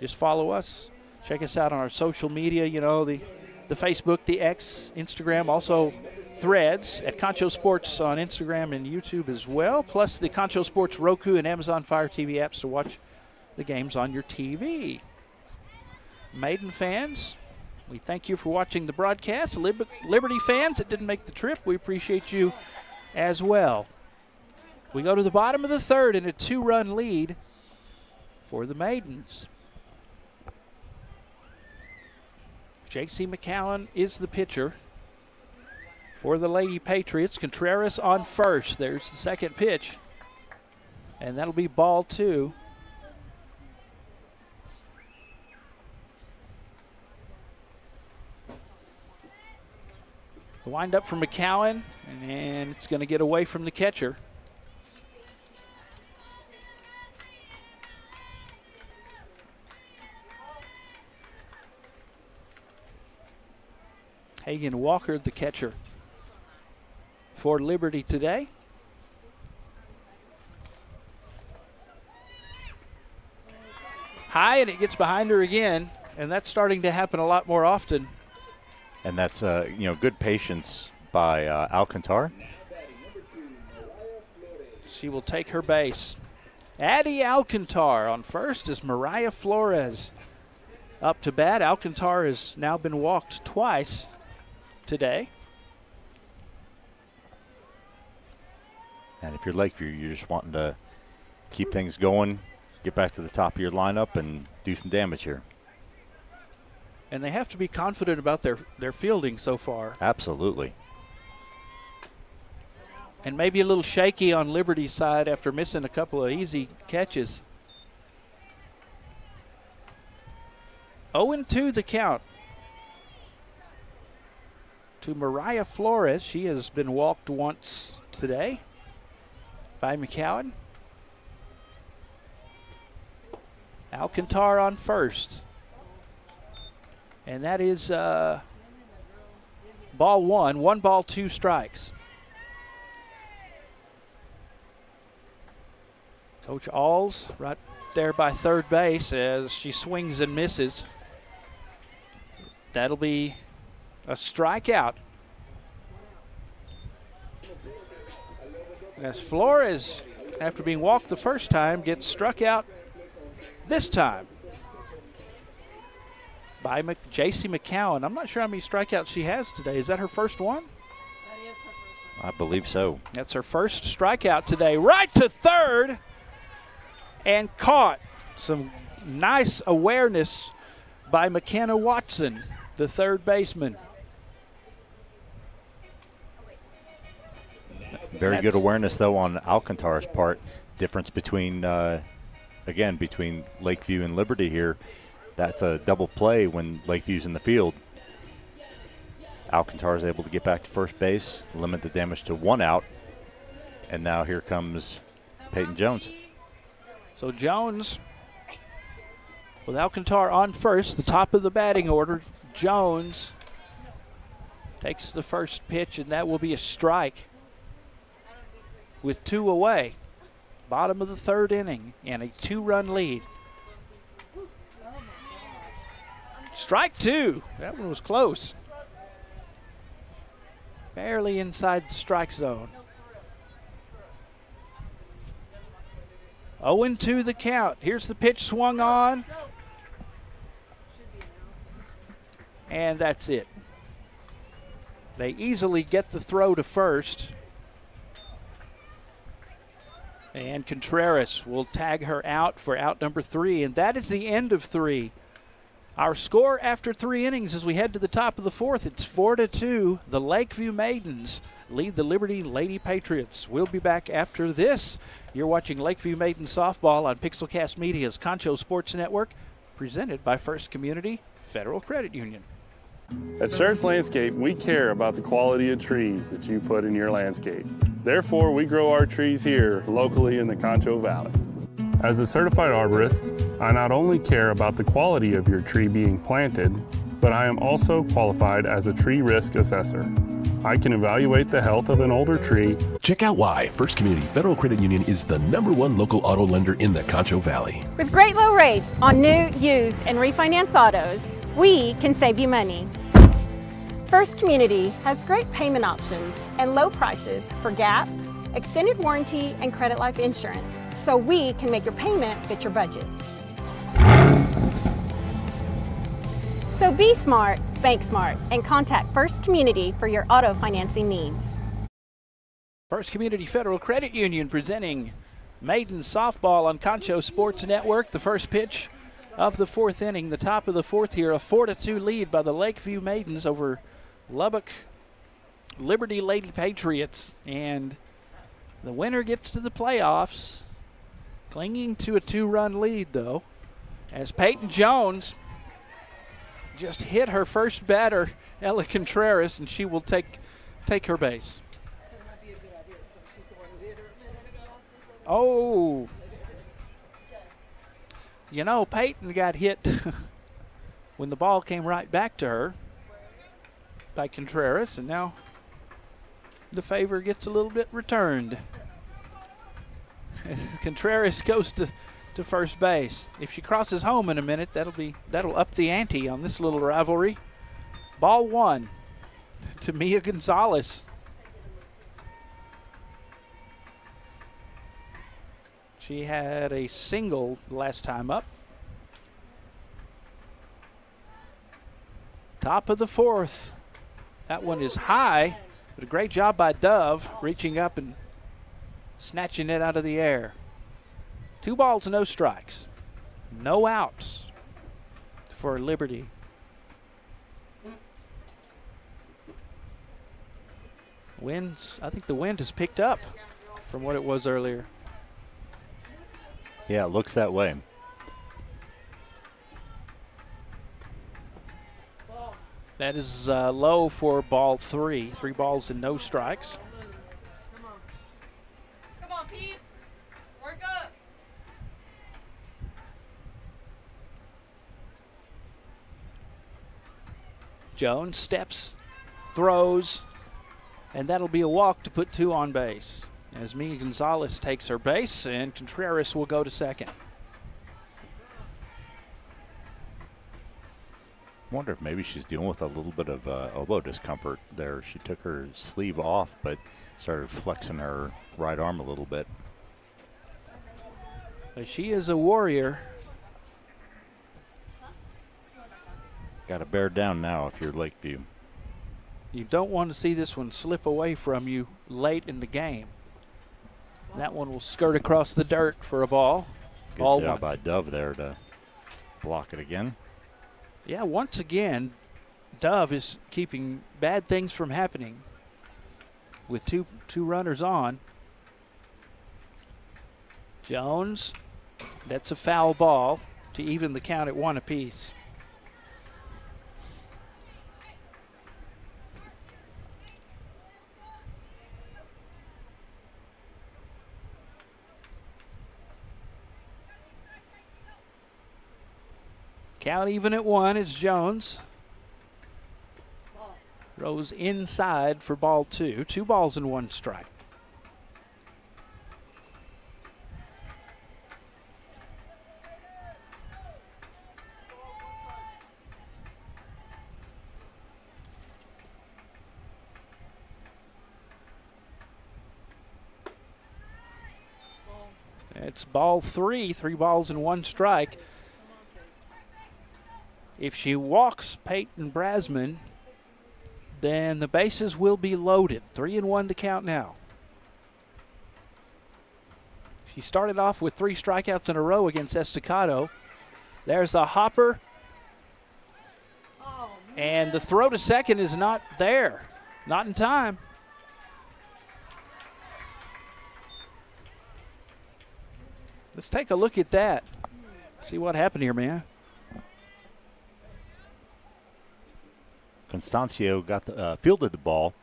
Just follow us. Check us out on our social media, you know, the Facebook, the X, Instagram, also Threads at Concho Sports on Instagram and YouTube as well, plus the Concho Sports Roku and Amazon Fire TV apps to watch the games on your TV. Maiden fans, we thank you for watching the broadcast. Liberty fans that didn't make the trip, we appreciate you as well. We go to the bottom of the 3rd in a 2-run lead for the Maidens. J.C. McCowan is the pitcher for the Lady Patriots. Contreras on first. There's the second pitch. And that'll be ball 2. The windup for McCowan, and it's going to get away from the catcher. Hagen Walker, the catcher for Liberty today. High, and it gets behind her again, and that's starting to happen a lot more often. And that's good patience by Alcantar. She will take her base. Addie Alcantar on first as Mariah Flores up to bat. Alcantar has now been walked twice today. And if you're Lakeview, you're just wanting to keep things going, get back to the top of your lineup and do some damage here. And they have to be confident about their fielding so far. Absolutely. And maybe a little shaky on Liberty's side after missing a couple of easy catches. 0-2 the count to Mariah Flores. She has been walked once today by McCowan. Alcantar on first. And that is ball 1. 1 ball, 2 strikes. Coach Alls right there by third base as she swings and misses. That'll be a strikeout. As Flores, after being walked the first time, gets struck out this time by J.C. McCowan. I'm not sure how many strikeouts she has today. Is that her first one? That is her first I one. believe so. That's her first strikeout today. Right to third and caught. Some nice awareness by McKenna Watson, the third baseman. Very good awareness, though, on Alcantar's part. Difference between, again, between Lakeview and Liberty here. That's a double play when Lakeview's in the field. Alcantar is able to get back to first base, limit the damage to 1 out. And now here comes Peyton Jones. So Jones, with Alcantar on first, the top of the batting order, Jones takes the first pitch, and that will be a strike with 2 away. Bottom of the third inning and a 2-run lead. Strike 2. That one was close. Barely inside the strike zone. 0-2 the count. Here's the pitch swung on. And that's it. They easily get the throw to first. And Contreras will tag her out for out number 3. And that is the end of 3. Our score after 3 innings as we head to the top of the 4th, it's 4-2. The Lakeview Maidens lead the Liberty Lady Patriots. We'll be back after this. You're watching Lakeview Maidens Softball on Pixelcast Media's Concho Sports Network, presented by First Community Federal Credit Union. At Schertz Landscape, we care about the quality of trees that you put in your landscape. Therefore, we grow our trees here locally in the Concho Valley. As a certified arborist, I not only care about the quality of your tree being planted, but I am also qualified as a tree risk assessor. I can evaluate the health of an older tree. Check out why First Community Federal Credit Union is the #1 local auto lender in the Concho Valley. With great low rates on new, used, and refinance autos, we can save you money. First Community has great payment options and low prices for GAP, extended warranty, and credit life insurance, so we can make your payment fit your budget. So be smart, bank smart, and contact First Community for your auto financing needs. First Community Federal Credit Union presenting Maidens Softball on Concho Sports Network. The first pitch of the 4th inning, the top of the 4th here, a 4-2 lead by the Lakeview Maidens over Lubbock Liberty Lady Patriots. And the winner gets to the playoffs, clinging to a 2-run lead, though, as Peyton Jones just hit her first batter, Ella Contreras, and she will take her base. Oh. You know, Peyton got hit when the ball came right back to her by Contreras, and now the favor gets a little bit returned. Contreras goes to first base. If she crosses home in a minute, that'll up the ante on this little rivalry. Ball 1 to Mia Gonzalez. She had a single last time up. Top of the 4th. That one is high, but a great job by Dove reaching up and snatching it out of the air. 2 balls, no strikes. No outs for Liberty. Winds, I think the wind has picked up from what it was earlier. Yeah, it looks that way. That is low for ball 3. 3 balls and no strikes. Come on, Pete. Work up. Jones steps, throws, and that'll be a walk to put 2 on base as Mia Gonzalez takes her base, and Contreras will go to second. I wonder if maybe she's dealing with a little bit of elbow discomfort there. She took her sleeve off, but started flexing her right arm a little bit. But she is a warrior. Got to bear down now if you're Lakeview. You don't want to see this one slip away from you late in the game. That one will skirt across the dirt for a ball. Good Ball job 1. by Dove there to block it again. Yeah, once again, Dove is keeping bad things from happening with two runners on. Jones, that's a foul ball to even the count at 1 apiece. Count even at 1 is Jones. Throws inside for ball 2. 2 balls and 1 strike. It's ball 3. 3 balls and 1 strike. If she walks Peyton Brasman, then the bases will be loaded. 3-1 to count now. She started off with 3 strikeouts in a row against Estacado. There's a hopper. And the throw to second is not there. Not in time. Let's take a look at that. See what happened here, man. Constancio got fielded the ball,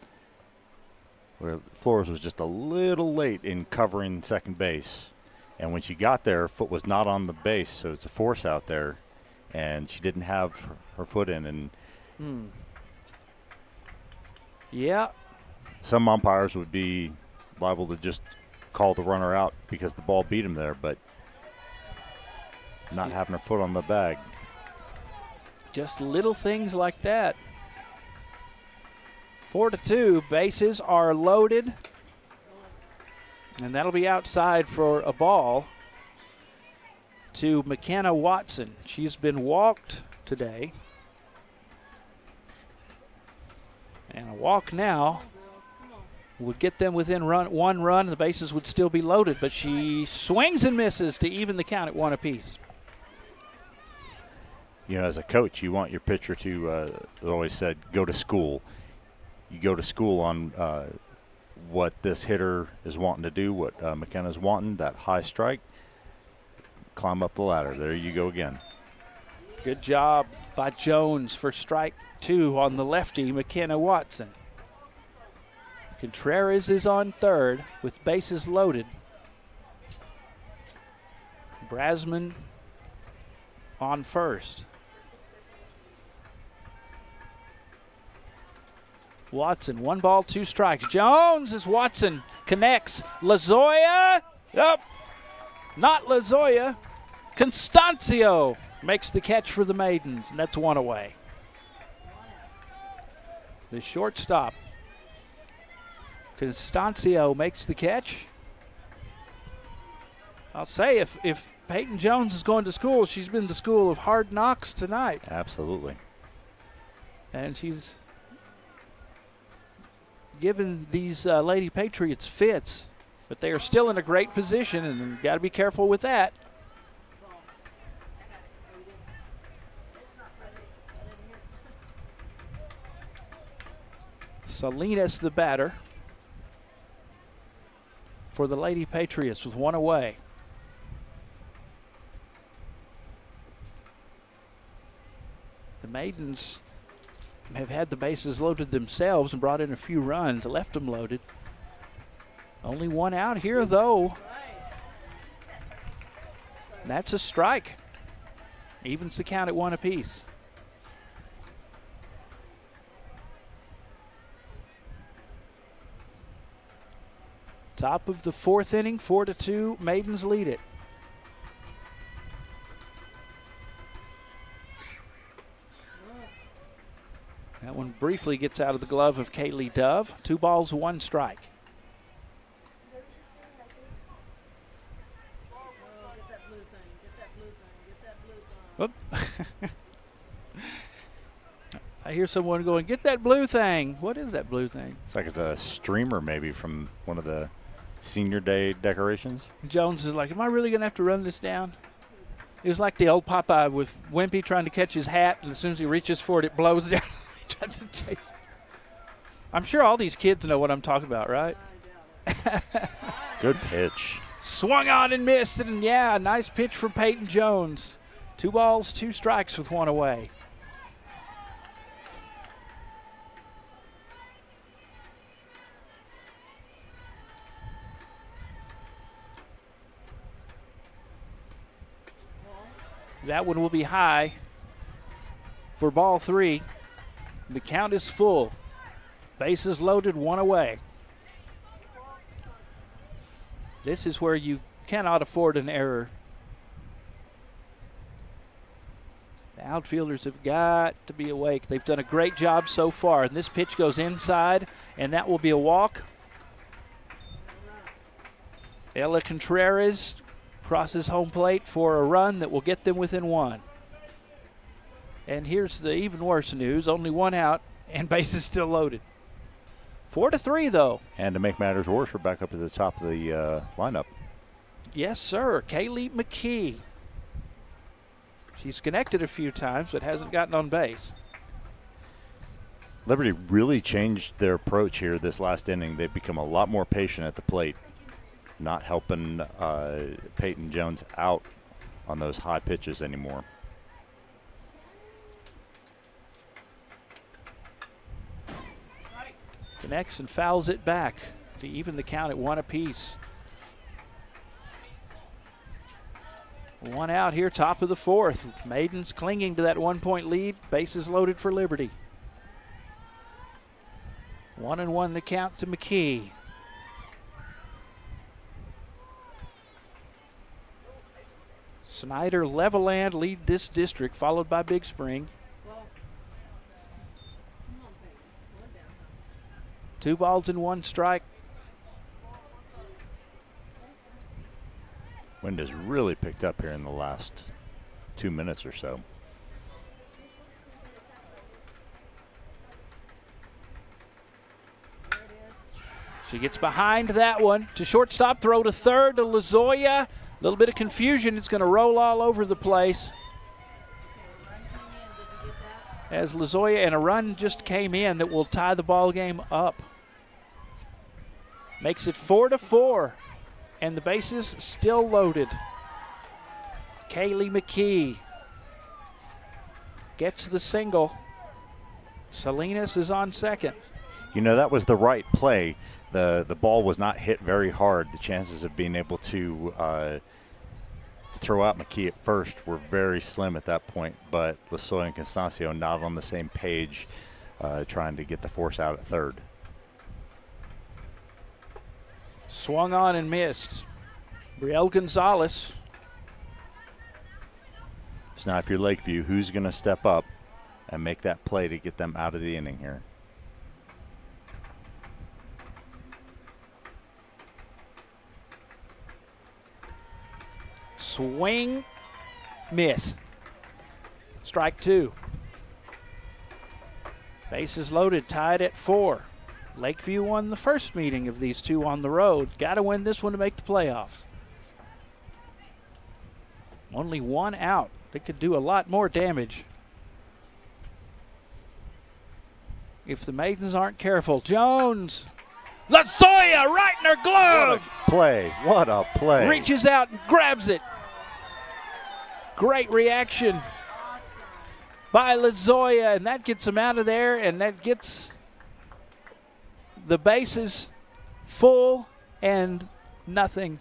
where Flores was just a little late in covering second base. And when she got there, her foot was not on the base, so it's a force out there. And she didn't have her foot in. And Yeah. some umpires would be liable to just call the runner out because the ball beat him there, but not having her foot on the bag. Just little things like that. 4-2, bases are loaded. And that'll be outside for a ball to McKenna Watson. She's been walked today. And a walk now would get them within 1 run. The bases would still be loaded, but she swings and misses to even the count at 1 apiece. You know, as a coach, you want your pitcher to, always said, go to school. You go to school on what this hitter is wanting to do, what McKenna's wanting, that high strike, climb up the ladder. There you go again. Good job by Jones for strike 2 on the lefty, McKenna Watson. Contreras is on third with bases loaded. Brasman on first. Watson, 1 ball, 2 strikes. Jones as Watson connects. Lazoya, up, not Lazoya. Constancio makes the catch for the Maidens, and that's 1 away. The shortstop, Constancio, makes the catch. I'll say if Peyton Jones is going to school, she's been to school of hard knocks tonight. Absolutely. And she's given these Lady Patriots fits, but they are still in a great position, and got to be careful with that. Salinas, the batter for the Lady Patriots with 1 away. The Maidens have had the bases loaded themselves and brought in a few runs, left them loaded. Only 1 out here, though. That's a strike. Evens the count at 1 apiece. Top of the 4th inning, 4-2. Maidens lead it. That one briefly gets out of the glove of Kaylee Dove. 2 balls, 1 strike. Whoop. I hear someone going, get that blue thing. What is that blue thing? It's like it's a streamer maybe from one of the senior day decorations. Jones is like, am I really going to have to run this down? It was like the old Popeye with Wimpy trying to catch his hat, and as soon as he reaches for it, it blows down. He tries to chase it. I'm sure all these kids know what I'm talking about, right? Good pitch. Swung on and missed, and yeah, nice pitch for Peyton Jones. 2 balls, 2 strikes with 1 away. That one will be high for ball 3. The count is full. Bases loaded, 1 away. This is where you cannot afford an error. The outfielders have got to be awake. They've done a great job so far. And this pitch goes inside, and that will be a walk. Ella Contreras crosses home plate for a run that will get them within 1. And here's the even worse news. Only 1 out, and bases still loaded. 4-3, though. And to make matters worse, we're back up at the top of the lineup. Yes, sir. Kaylee McKee. She's connected a few times, but hasn't gotten on base. Liberty really changed their approach here this last inning. They've become a lot more patient at the plate, not helping Peyton Jones out on those high pitches anymore. Connects and fouls it back to even the count at 1 apiece. 1 out here, top of the 4th. Maidens clinging to that 1-point lead. Bases loaded for Liberty. 1-1 the count to McKee. Snyder, Leveland lead this district, followed by Big Spring. 2 balls and 1 strike. Wind has really picked up here in the last 2 minutes or so. She gets behind that one to shortstop, throw to third to Lazoya. A little bit of confusion. It's going to roll all over the place. As Lazoya, and a run just came in that will tie the ball game up. Makes it 4-4, and the bases still loaded. Kaylee McKee gets the single. Salinas is on second. You know, that was the right play. The ball was not hit very hard. The chances of being able to throw out McKee at first were very slim at that point, but Lasoy and Constancio not on the same page, trying to get the force out at third. Swung on and missed. Brielle Gonzalez. So now if you're Lakeview, who's going to step up and make that play to get them out of the inning here? Swing, miss. Strike 2. Bases loaded, tied at 4. Lakeview won the first meeting of these two on the road. Got to win this one to make the playoffs. Only 1 out. They could do a lot more damage if the Maidens aren't careful. Jones. Lasoya right in her glove. What a play. Reaches out and grabs it. Great reaction by Lazoya, and that gets him out of there, and that gets the bases full and nothing.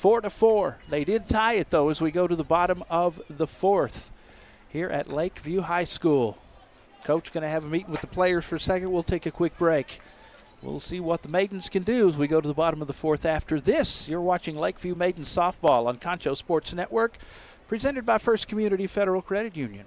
4-4. They did tie it, though, as we go to the bottom of the 4th here at Lakeview High School. Coach going to have a meeting with the players for a second. We'll take a quick break. We'll see what the Maidens can do as we go to the bottom of the 4th after this. You're watching Lakeview Maidens Softball on Concho Sports Network, presented by First Community Federal Credit Union.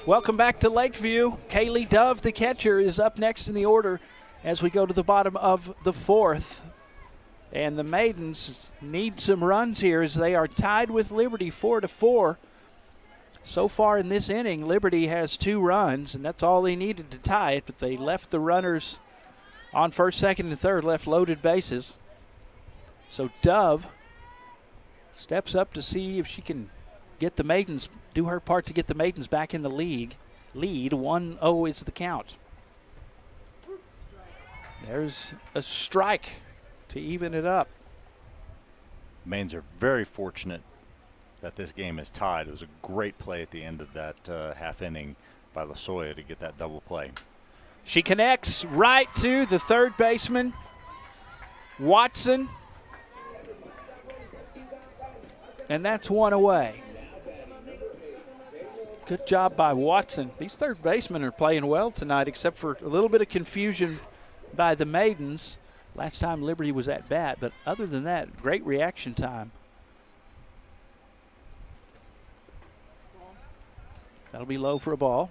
Welcome back to Lakeview. Kaylee Dove, the catcher, is up next in the order as we go to the bottom of the fourth. And the Maidens need some runs here as they are tied with Liberty 4-4. So far in this inning, Liberty has 2 runs, and that's all they needed to tie it, but they left the runners on first, second, and third, left loaded bases. So Dove steps up to see if she can get the Maidens, do her part to get the Maidens back in the lead. 1-0 is the count. There's a strike to even it up. Maidens are very fortunate that this game is tied. It was a great play at the end of that half inning by Lasoya to get that double play. She connects right to the third baseman, Watson. And that's 1 away. Good job by Watson. These third basemen are playing well tonight, except for a little bit of confusion by the Maidens last time Liberty was at bat. But other than that, great reaction time. That'll be low for a ball.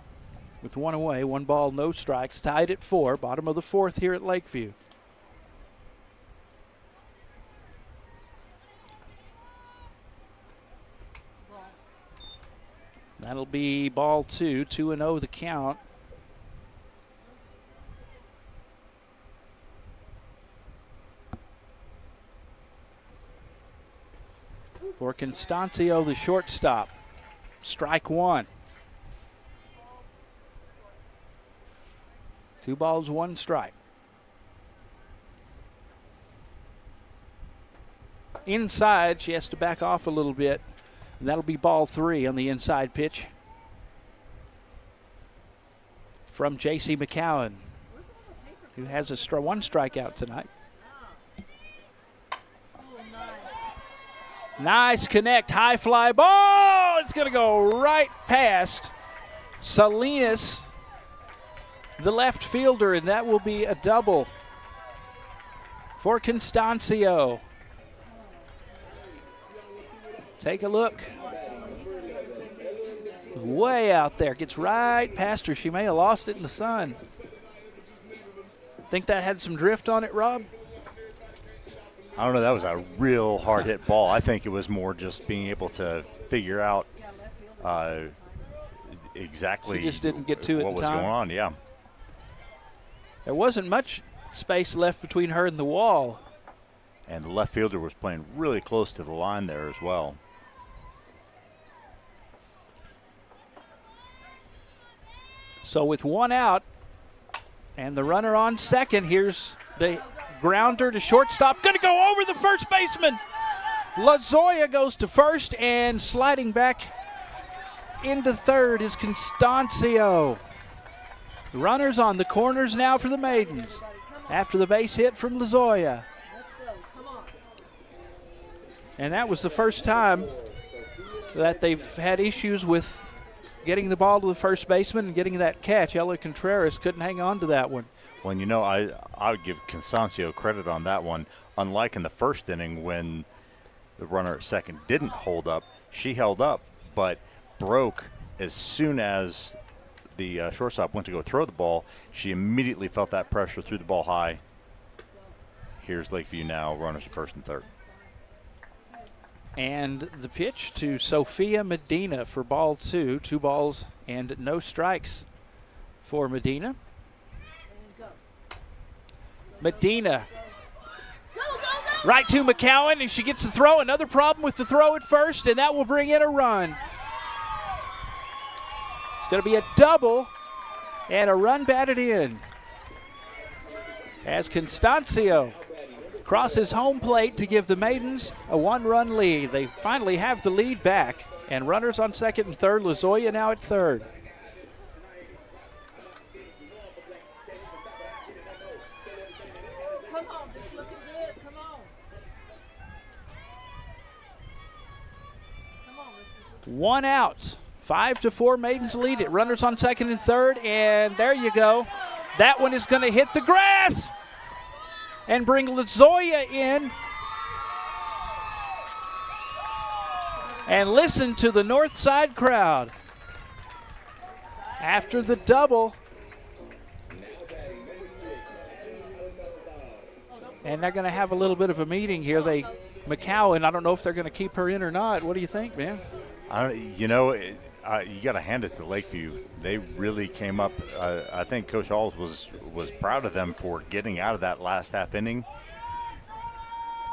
With 1 away, 1 ball, no strikes, tied at 4, bottom of the fourth here at Lakeview. That'll be ball 2, 2-0 the count. For Constancio, the shortstop. Strike 1. 2 balls, 1 strike. Inside, she has to back off a little bit. And that'll be ball 3 on the inside pitch from J.C. McCowan, who has a 1 strikeout tonight. Nice connect, high fly ball. It's going to go right past Salinas, the left fielder, and that will be a double for Constancio. Take a look. Way out there. Gets right past her. She may have lost it in the sun. Think that had some drift on it, Rob? I don't know. That was a real hard hit ball. I think it was more just being able to figure out exactly she just didn't get to it what was going on. Yeah. There wasn't much space left between her and the wall. And the left fielder was playing really close to the line there as well. So with 1 out and the runner on second, here's the grounder to shortstop. Going to go over the first baseman. Lasoya goes to first, and sliding back into third is Constancio. The runners on the corners now for the Maidens after the base hit from Lasoya. And that was the first time that they've had issues with getting the ball to the first baseman and getting that catch. Ella Contreras couldn't hang on to that one. Well, you know, I would give Constancio credit on that one. Unlike in the first inning when the runner at second didn't hold up, she held up but broke as soon as the shortstop went to go throw the ball. She immediately felt that pressure, threw the ball high. Here's Lakeview now, runners at first and third. And the pitch to Sophia Medina for ball 2. 2 balls and no strikes for Medina. Medina right to McCowan, and she gets the throw. Another problem with the throw at first, and that will bring in a run. It's going to be a double and a run batted in as Constancio crosses home plate to give the Maidens a 1-run lead. They finally have the lead back, and runners on second and third. Lasoya now at third. Come on, just looking good. Come on. Come on, this is 1 out. 5-4 Maidens lead it. Runners on second and third, and there you go. That one is going to hit the grass and bring Lasoya in. And listen to the north side crowd. After the double. And they're going to have a little bit of a meeting here. McCowan, I don't know if they're going to keep her in or not. What do you think, man? You got to hand it to Lakeview. They really came up. I think Coach Halls was proud of them for getting out of that last half inning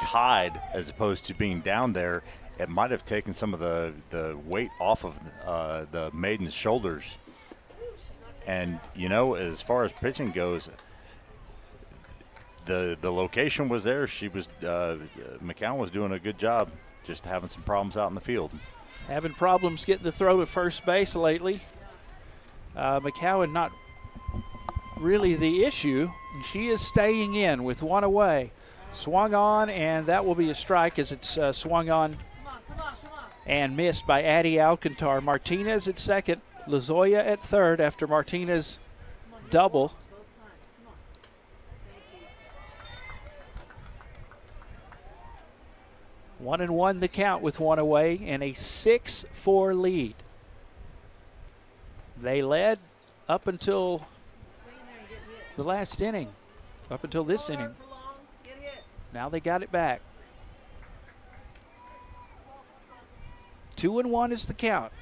tied as opposed to being down there. It might have taken some of the weight off of the Maidens' shoulders. And, as far as pitching goes, the location was there. McCown was doing a good job, just having some problems out in the field. Having problems getting the throw to first base lately. McCowan not really the issue. She is staying in with one away. Swung on, and that will be a strike as it's swung on and missed by Addie Alcantar. Martinez at second, Lazoya at third after Martinez double. One and one the count with one away and a 6-4 lead. They led up until the last inning, up until this inning. Now they got it back. 2-1 is the count.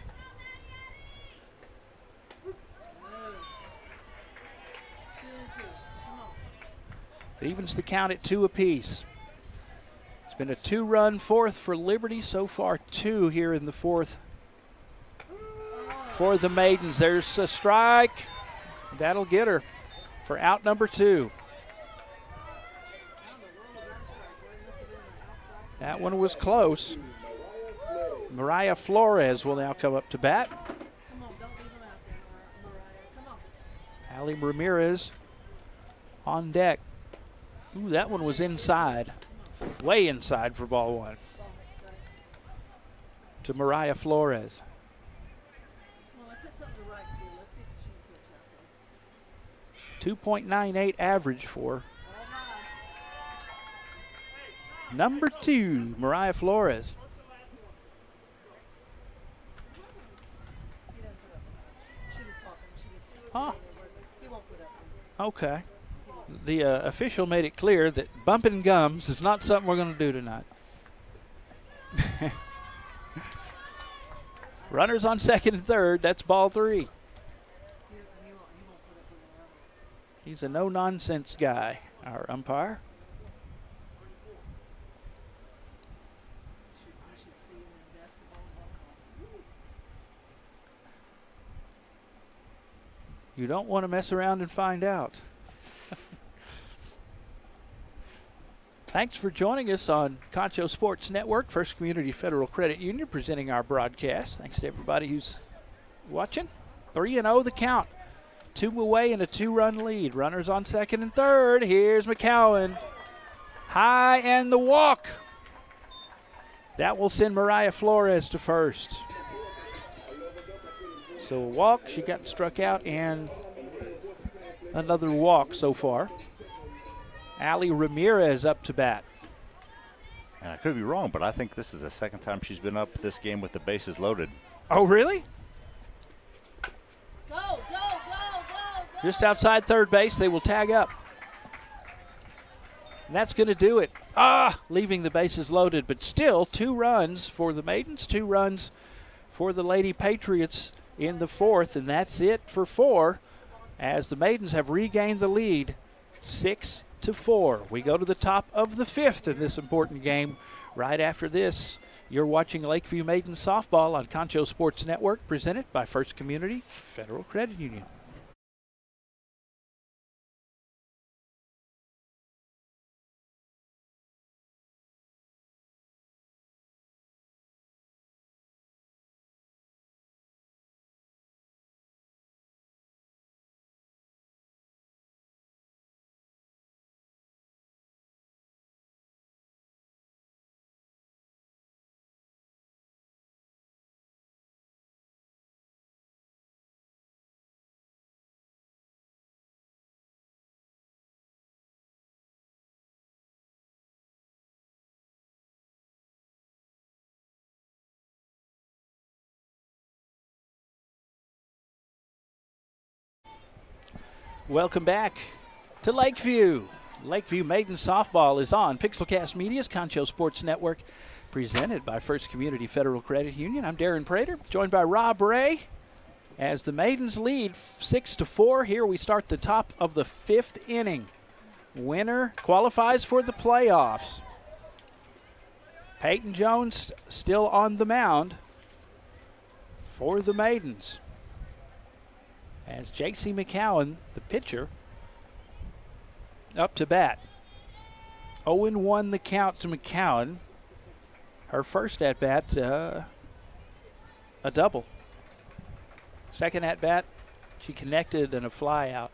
Evens the count at 2 apiece. It's been a 2-run fourth for Liberty. So far 2 here in the fourth for the Maidens. There's a strike. That'll get her for out number 2. That one was close. Mariah Flores will now come up to bat. Ali Ramirez on deck. Ooh, that one was inside. Way inside for ball 1. To Mariah Flores. 2.98 average for number 2, Mariah Flores. Huh. Okay. The official made it clear that bumping gums is not something we're going to do tonight. Runners on second and third. That's ball 3. He's a no-nonsense guy, our umpire. You don't want to mess around and find out. Thanks for joining us on Concho Sports Network, First Community Federal Credit Union, presenting our broadcast. Thanks to everybody who's watching. 3-0 the count. 2 away and a 2-run lead. Runners on second and third. Here's McCowan. High and the walk. That will send Mariah Flores to first. So a walk, she got struck out, and another walk so far. Ali Ramirez up to bat. And I could be wrong, but I think this is the second time she's been up this game with the bases loaded. Oh, really? Go, go, go, go, go. Just outside third base, they will tag up. And that's going to do it. Leaving the bases loaded, but still 2 runs for the Maidens, 2 runs for the Lady Patriots in the fourth, and that's it for 4 as the Maidens have regained the lead 6-4. We go to the top of the 5th in this important game. Right after this, you're watching Lakeview Maidens softball on Concho Sports Network, presented by First Community Federal Credit Union. Welcome back to Lakeview. Lakeview Maidens softball is on Pixelcast Media's Concho Sports Network, presented by First Community Federal Credit Union. I'm Darren Prater, joined by Rob Ray. As the Maidens lead 6-4, here we start the top of the 5th inning. Winner qualifies for the playoffs. Peyton Jones still on the mound for the Maidens. As J.C. McCowan, the pitcher, up to bat. 0-1 the count to McCowan. Her first at-bat, a double. Second at-bat, she connected and a fly out.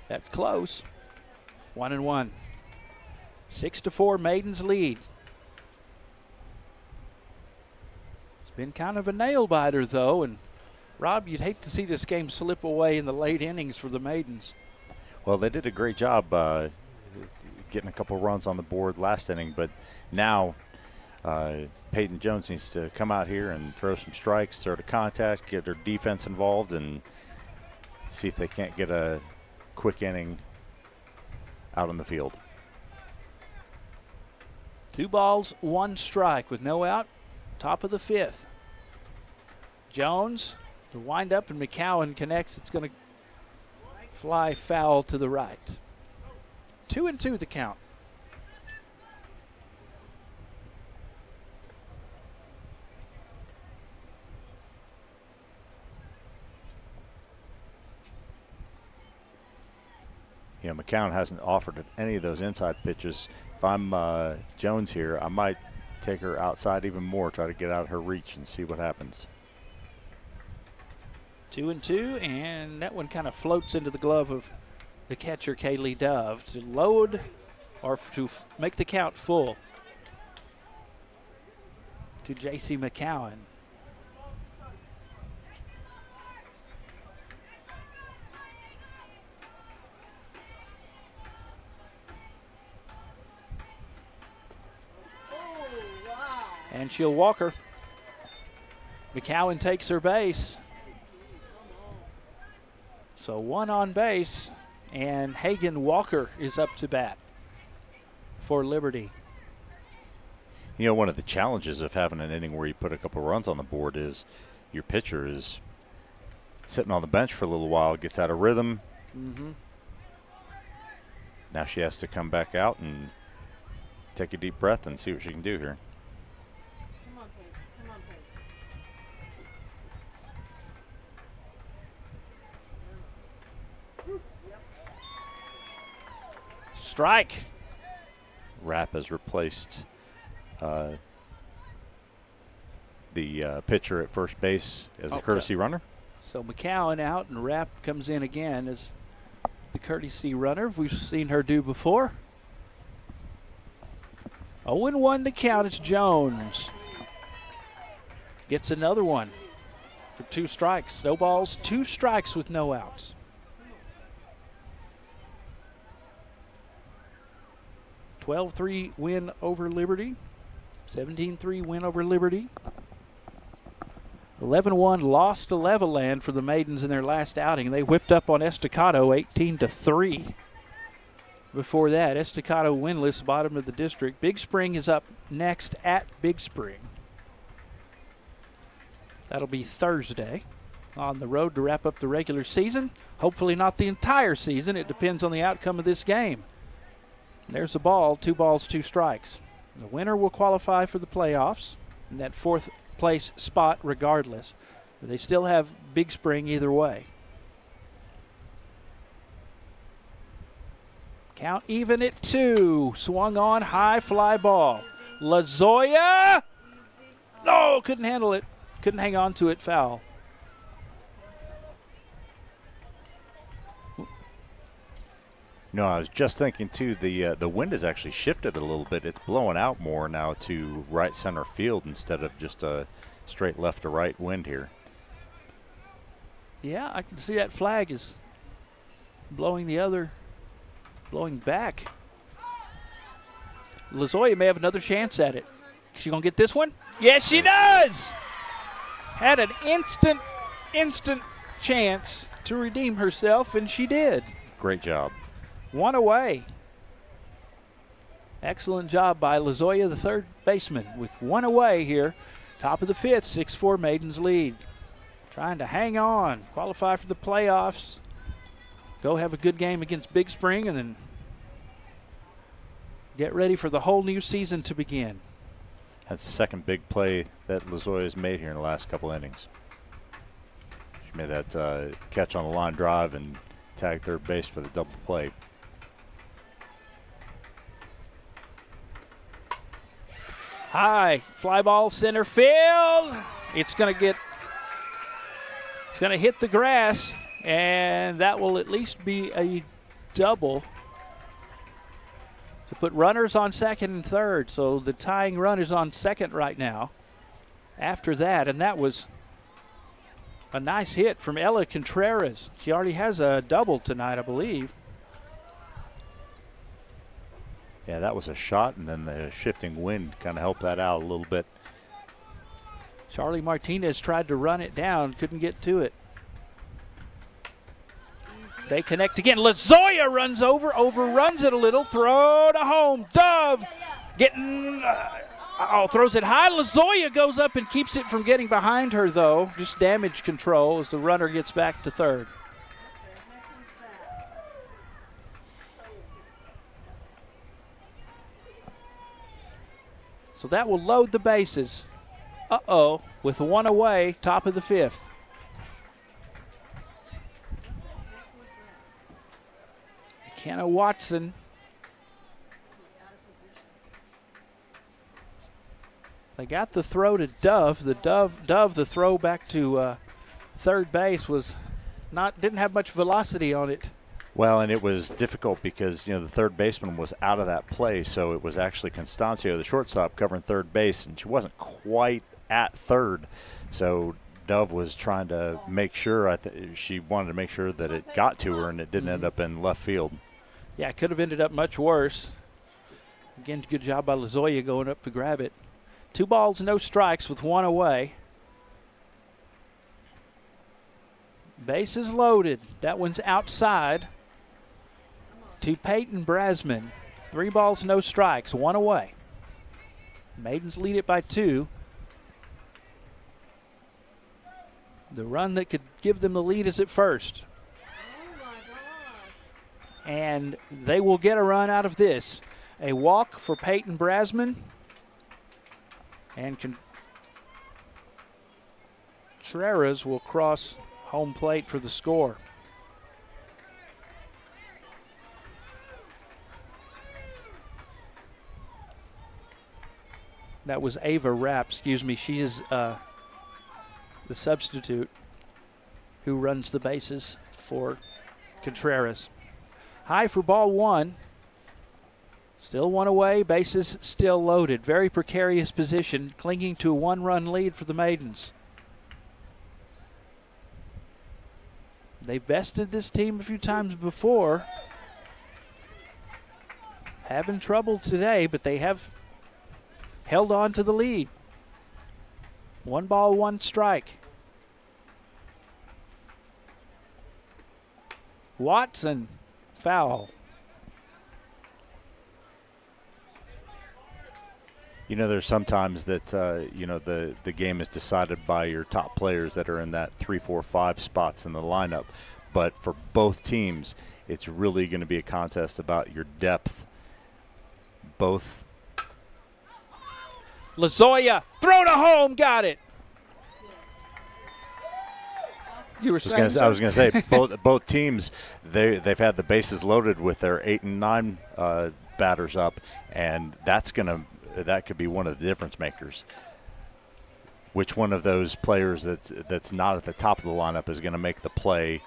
That's close. 1-1. 6-4, Maidens lead. It's been kind of a nail-biter, though, and Rob, you'd hate to see this game slip away in the late innings for the Maidens. Well, they did a great job getting a couple runs on the board last inning, but now Peyton Jones needs to come out here and throw some strikes, throw to contact, get their defense involved, and see if they can't get a quick inning out on the field. 2 balls, 1 strike with no out, top of the 5th. Jones to wind up, and McCowan connects. It's going to fly foul to the right. 2-2 the count. You know, McCown hasn't offered any of those inside pitches. If I'm Jones here, I might take her outside even more, try to get out of her reach and see what happens. 2-2, and that one kind of floats into the glove of the catcher, Kaylee Dove, to load or to make the count full to J.C. McCowan. And she'll walk her. McCowan takes her base. So 1 on base, and Hagen Walker is up to bat for Liberty. You know, one of the challenges of having an inning where you put a couple runs on the board is your pitcher is sitting on the bench for a little while, gets out of rhythm. Mm-hmm. Now she has to come back out and take a deep breath and see what she can do here. Come on, Peyton. Come on, Peyton. Strike. Rapp has replaced the pitcher at first base as a courtesy runner. So McCowan out, and Rapp comes in again as the courtesy runner. We've seen her do before. 0-1 the count. It's Jones. Gets another one for 2 strikes. No balls, 2 strikes with no outs. A 12-3 win over Liberty. 17-3 win over Liberty. 11-1 loss to Levelland for the Maidens in their last outing. They whipped up on Estacado 18-3. Before that, Estacado winless, bottom of the district. Big Spring is up next at Big Spring. That'll be Thursday on the road to wrap up the regular season. Hopefully not the entire season. It depends on the outcome of this game. There's the ball, 2 balls, 2 strikes. The winner will qualify for the playoffs in that 4th place spot regardless. But they still have Big Spring either way. Count even at 2. Swung on, high fly ball. LaZoya! No, couldn't handle it. Couldn't hang on to it, foul. No, I was just thinking too, the wind has actually shifted a little bit. It's blowing out more now to right center field instead of just a straight left to right wind here. Yeah, I can see that flag is blowing back. LaZoya may have another chance at it. Is she going to get this one? Yes, she does! Had an instant chance to redeem herself, and she did. Great job. One away. Excellent job by Lazoya, the third baseman, with one away here. Top of the fifth, 6-4 Maidens lead. Trying to hang on, qualify for the playoffs, go have a good game against Big Spring, and then get ready for the whole new season to begin. That's the second big play that Lazoya has made here in the last couple innings. She made that catch on the line drive and tagged third base for the double play. High fly ball center field. It's going to hit the grass, and that will at least be a double to put runners on second and third. So the tying run is on second right now. After that, and that was a nice hit from Ella Contreras. She already has a double tonight, I believe. Yeah, that was a shot, and then the shifting wind kind of helped that out a little bit. Charlie Martinez tried to run it down, couldn't get to it. They connect again. Lazoya runs overruns it a little. Throw to home. Dove getting, throws it high. Lazoya goes up and keeps it from getting behind her, though. Just damage control as the runner gets back to third. So that will load the bases. With one away, top of the fifth. McKenna Watson. They got the throw to Dove. The throw back to third base didn't have much velocity on it. Well, and it was difficult because, the third baseman was out of that play, so it was actually Constancio, the shortstop, covering third base, and she wasn't quite at third. So Dove was trying to make sure, she wanted to make sure that it got to her and it didn't end up in left field. Yeah, it could have ended up much worse. Again, good job by Lazoya going up to grab it. 2 balls, no strikes with one away. Bases loaded. That one's outside to Peyton Brasman. 3 balls, no strikes, one away. Maidens lead it by 2. The run that could give them the lead is at first. And they will get a run out of this. A walk for Peyton Brasman. And Contreras will cross home plate for the score. That was Ava Rapp, excuse me. She is the substitute who runs the bases for Contreras. High for ball 1. Still one away, bases still loaded. Very precarious position, clinging to a 1-run lead for the Maidens. They've bested this team a few times before. Having trouble today, but they have held on to the lead. 1 ball, 1 strike. Watson, foul. There's sometimes that, the game is decided by your top players that are in that 3, 4, 5 spots in the lineup. But for both teams, it's really going to be a contest about your depth. Both. Lazoya, throw to home, got it. You were saying? I was going to say both teams, they've had the bases loaded with their 8 and 9 batters up, and that could be one of the difference makers. Which one of those players that's not at the top of the lineup is going to make the play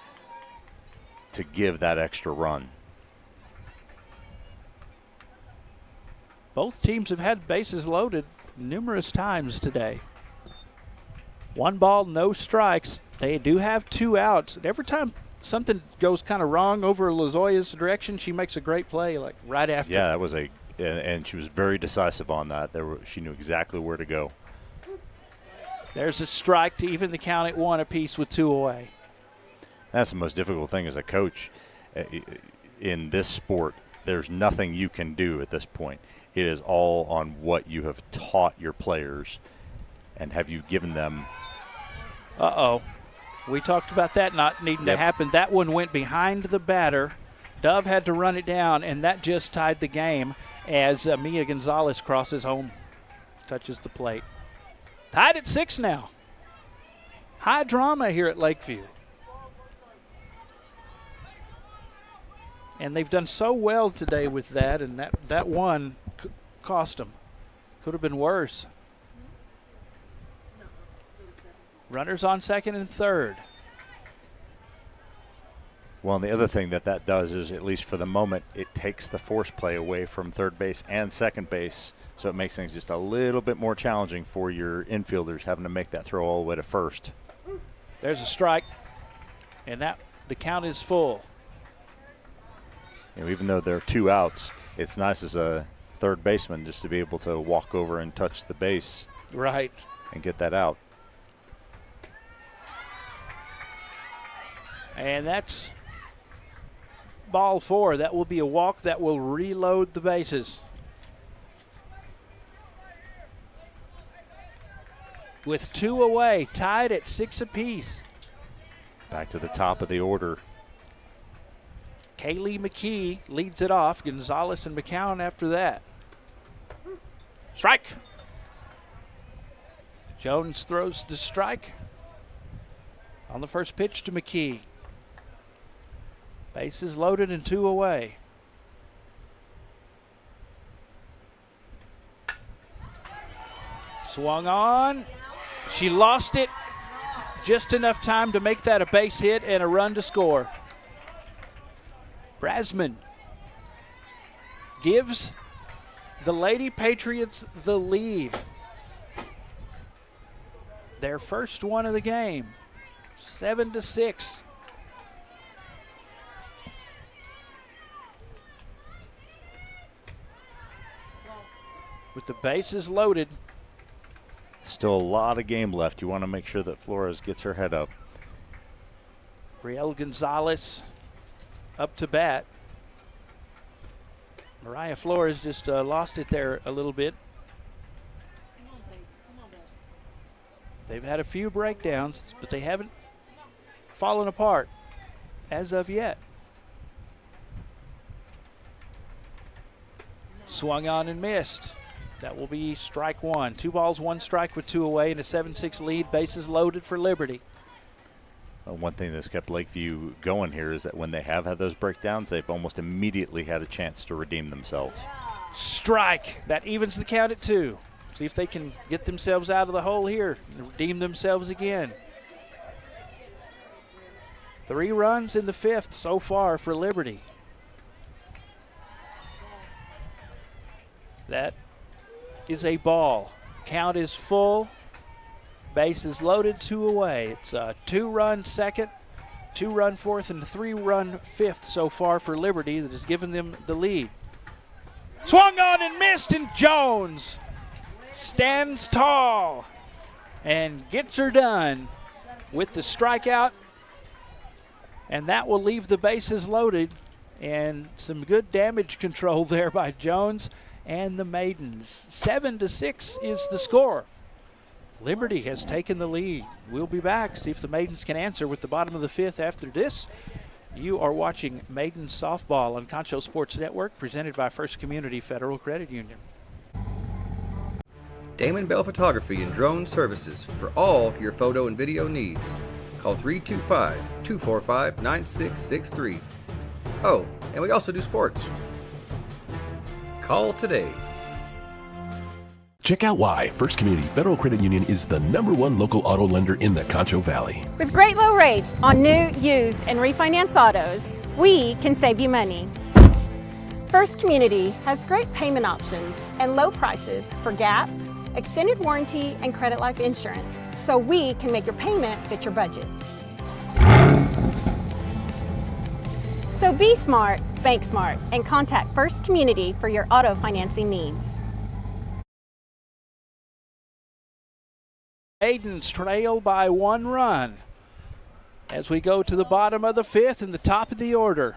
to give that extra run? Both teams have had bases loaded numerous times today. 1 ball, no strikes. They do have 2 outs. And every time something goes kind of wrong over Lazoya's direction, she makes a great play, like right after. Yeah, that was and she was very decisive on that. She knew exactly where to go. There's a strike to even the count at 1 apiece with 2 away. That's the most difficult thing as a coach in this sport. There's nothing you can do at this point. It is all on what you have taught your players and have you given them. Uh-oh. We talked about that not needing to happen. That one went behind the batter. Dove had to run it down, and that just tied the game as Mia Gonzalez crosses home, touches the plate. Tied at 6 now. High drama here at Lakeview. And they've done so well today with that, and that one cost them. Could have been worse. Runners on second and third. Well, and the other thing that does is, at least for the moment, it takes the force play away from third base and second base, so it makes things just a little bit more challenging for your infielders having to make that throw all the way to first. There's a strike, and the count is full. You know, even though there are 2 outs, it's nice as a third baseman just to be able to walk over and touch the base. Right. And get that out. And that's ball 4. That will be a walk that will reload the bases. With 2 away, tied at 6 apiece. Back to the top of the order. Kaylee McKee leads it off. Gonzalez and McCown after that. Strike. Jones throws the strike on the first pitch to McKee. Bases loaded and 2 away. Swung on. She lost it. Just enough time to make that a base hit and a run to score. Brasman gives the Lady Patriots the lead. Their first one of the game, 7-6. With the bases loaded. Still a lot of game left. You want to make sure that Flores gets her head up. Brielle Gonzalez up to bat. Mariah Flores just lost it there a little bit. They've had a few breakdowns, but they haven't fallen apart as of yet. Swung on and missed. That will be strike 1. 2 balls, 1 strike with 2 away and a 7-6 lead. Bases loaded for Liberty. One thing that's kept Lakeview going here is that when they have had those breakdowns, they've almost immediately had a chance to redeem themselves. Strike. That evens the count at 2. See if they can get themselves out of the hole here and redeem themselves again. 3 runs in the 5th so far for Liberty. That is a ball. Count is full. Bases loaded, 2 away. It's a 2-run second, 2-run fourth, and a 3-run fifth so far for Liberty that has given them the lead. Swung on and missed, and Jones stands tall and gets her done with the strikeout. And that will leave the bases loaded, and some good damage control there by Jones and the Maidens. 7-6 is the score. Liberty has taken the lead. We'll be back, see if the Maidens can answer with the bottom of the 5th after this. You are watching Maidens Softball on Concho Sports Network, presented by First Community Federal Credit Union. Damon Bell Photography and Drone Services for all your photo and video needs. Call 325-245-9663. Oh, and we also do sports. Call today. Check out why First Community Federal Credit Union is the #1 local auto lender in the Concho Valley. With great low rates on new, used, and refinance autos, we can save you money. First Community has great payment options and low prices for GAP, extended warranty, and credit life insurance, so we can make your payment fit your budget. So be smart, bank smart, and contact First Community for your auto financing needs. Maidens trail by 1 run. as we go to the bottom of the 5th and the top of the order.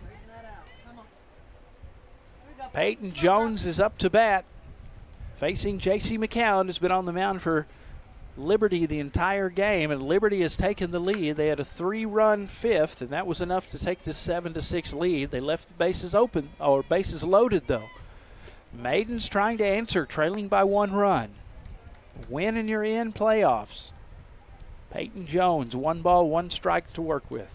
Peyton Jones is up to bat, facing J.C. McCown, who's been on the mound for Liberty the entire game, and Liberty has taken the lead. They had a 3-run 5th, and that was enough to take this 7-6 lead. They left the bases open, or bases loaded, though. Maidens trying to answer, trailing by 1 run. Win and you're in playoffs. Peyton Jones, 1 ball, 1 strike to work with.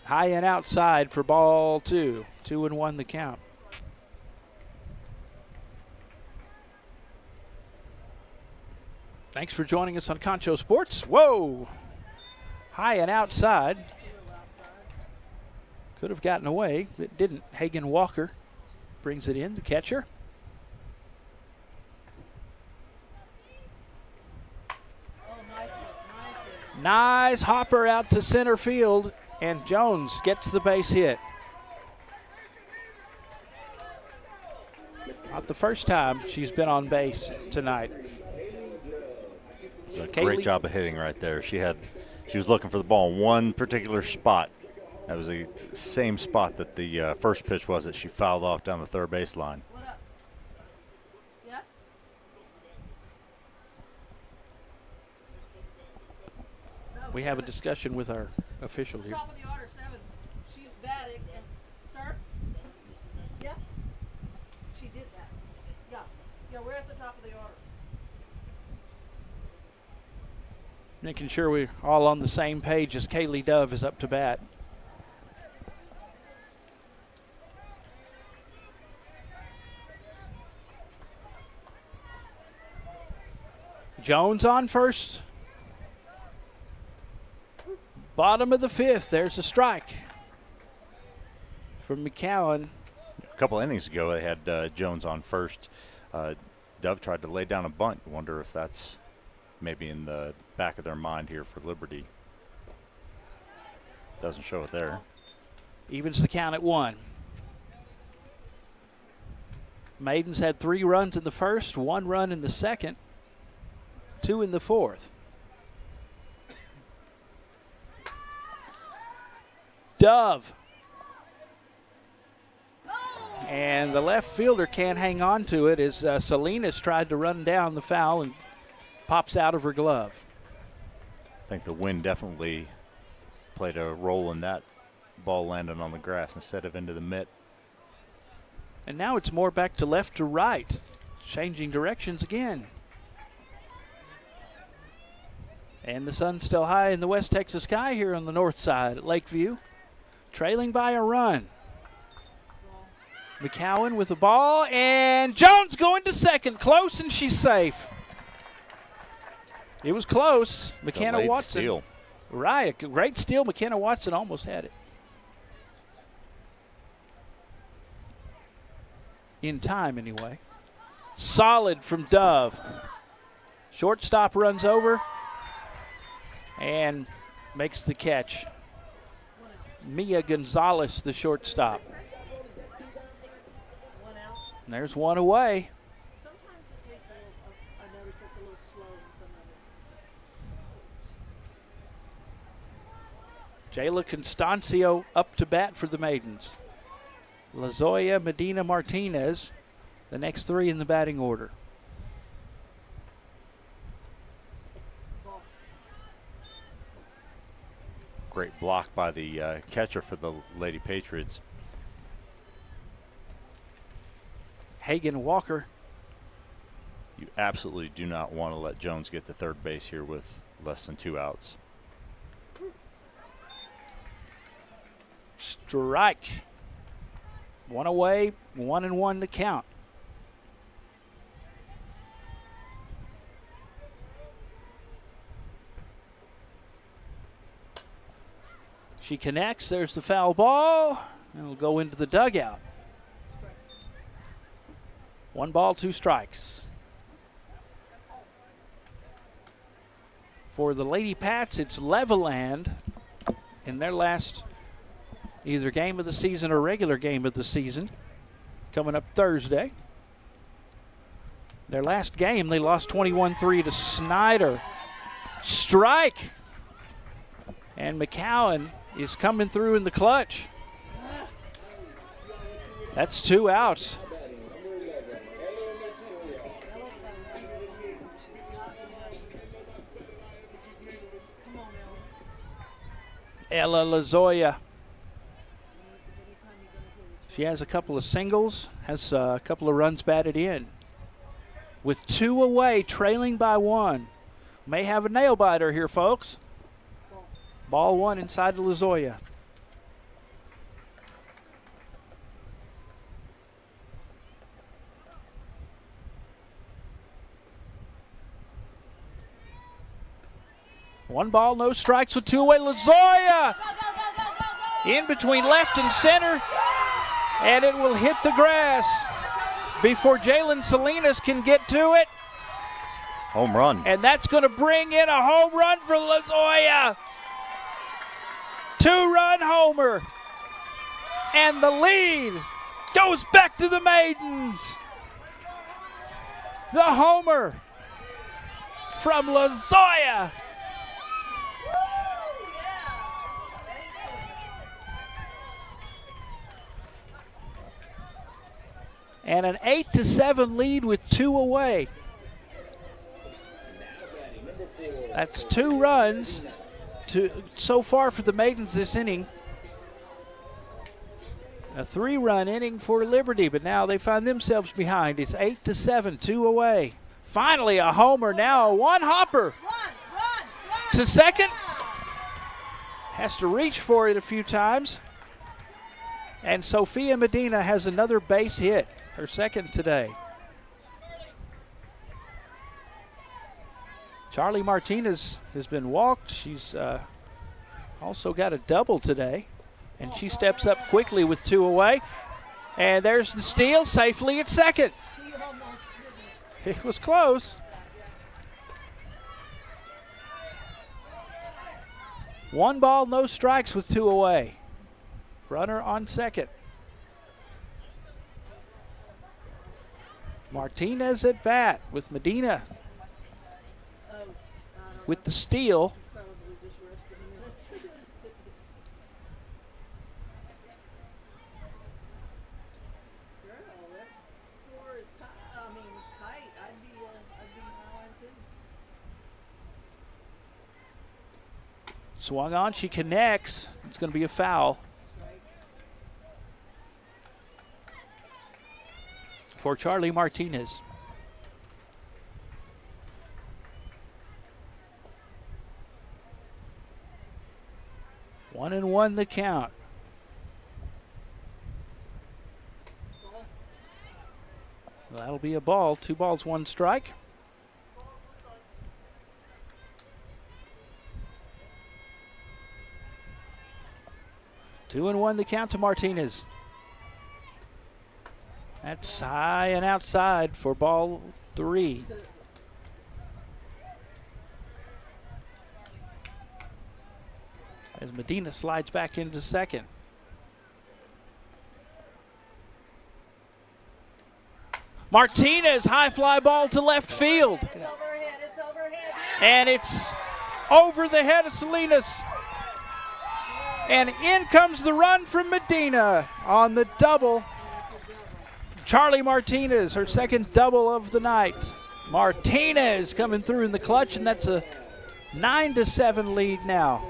High and outside for ball 2. 2-1 the count. Thanks for joining us on Concho Sports. Whoa! High and outside. Could have gotten away. It didn't. Hagen Walker brings it in, the catcher. Nice hopper out to center field, and Jones gets the base hit. Not the first time she's been on base tonight. Great job of hitting right there. She was looking for the ball in one particular spot. That was the same spot that the first pitch was that she fouled off down the third base line. What up? Yeah? We have a discussion with our official here. Top of the order, 7s. She's batting. And, sir? Yeah? She did that. Yeah. Yeah, we're at the top of the order. Making sure we're all on the same page as Kaylee Dove is up to bat. Jones on first. Bottom of the 5th. There's a strike from McCowan. A couple innings ago, they had Jones on first. Dove tried to lay down a bunt. Wonder if that's maybe in the back of their mind here for Liberty. Doesn't show it there. Evens the count at 1. Maidens had 3 runs in the first, 1 run in the second, 2 in the 4th. Dove. And the left fielder can't hang on to it as Salinas tried to run down the foul and pops out of her glove. I think the wind definitely played a role in that ball landing on the grass instead of into the mitt. And now it's more back to left to right, changing directions again. And the sun's still high in the West Texas sky here on the north side at Lakeview, trailing by a run. McCowan with the ball, and Jones going to second, close, and she's safe. It was close. McKenna Delayed Watson. steal. Right, a great steal. McKenna Watson almost had it. In time, anyway. Solid from Dove. Shortstop runs over and makes the catch. Mia Gonzalez, the shortstop. And there's 1 away. Sometimes it takes I notice it's a little slow in some of it. Jayla Constancio up to bat for the Maidens. LaZoya Medina Martinez, the next 3 in the batting order. Great block by the catcher for the Lady Patriots. Hagen Walker. You absolutely do not want to let Jones get to third base here with less than 2 outs. Strike. 1 away, 1-1 to count. She connects. There's the foul ball. And it'll go into the dugout. 1 ball, 2 strikes. For the Lady Pats, it's Leveland in their last either game of the season or regular game of the season coming up Thursday. Their last game, they lost 21-3 to Snyder. Strike. And McCowan is coming through in the clutch. That's 2 outs. Ella Lazoya. She has a couple of singles, has a couple of runs batted in. With 2 away, trailing by 1. May have a nail biter here, folks. Ball 1 inside the Lazoya. One ball, no strikes with 2 away. Lazoya in between left and center, and it will hit the grass before Jalen Salinas can get to it. Home run. And that's going to bring in a home run for Lazoya. 2-run homer. And the lead goes back to the Maidens. The homer from Lazoya. And an 8-7 lead with 2 away. That's 2 runs so far for the Maidens this inning. A 3-run inning for Liberty, but now they find themselves behind. It's 8-7, 2 away. Finally a homer, now a one-hopper to second. Has to reach for it a few times. And Sophia Medina has another base hit, her second today. Charlie Martinez has been walked. She's also got a double today. And she steps up quickly with 2 away. And there's the steal safely at second. It was close. 1 ball, no strikes with 2 away. Runner on second. Martinez at bat with Medina with the steal. Swung on, she connects. It's going to be a foul for Charlie Martinez. One and one the count. That'll be a ball. 2 balls, 1 strike. Two and one the count to Martinez. That's high and outside for ball 3. As Medina slides back into second. Martinez, high fly ball to left field. It's overhead, it's overhead. And it's over the head of Salinas. And in comes the run from Medina on the double. Charlie Martinez, her second double of the night. Martinez coming through in the clutch, and that's a 9-7 lead now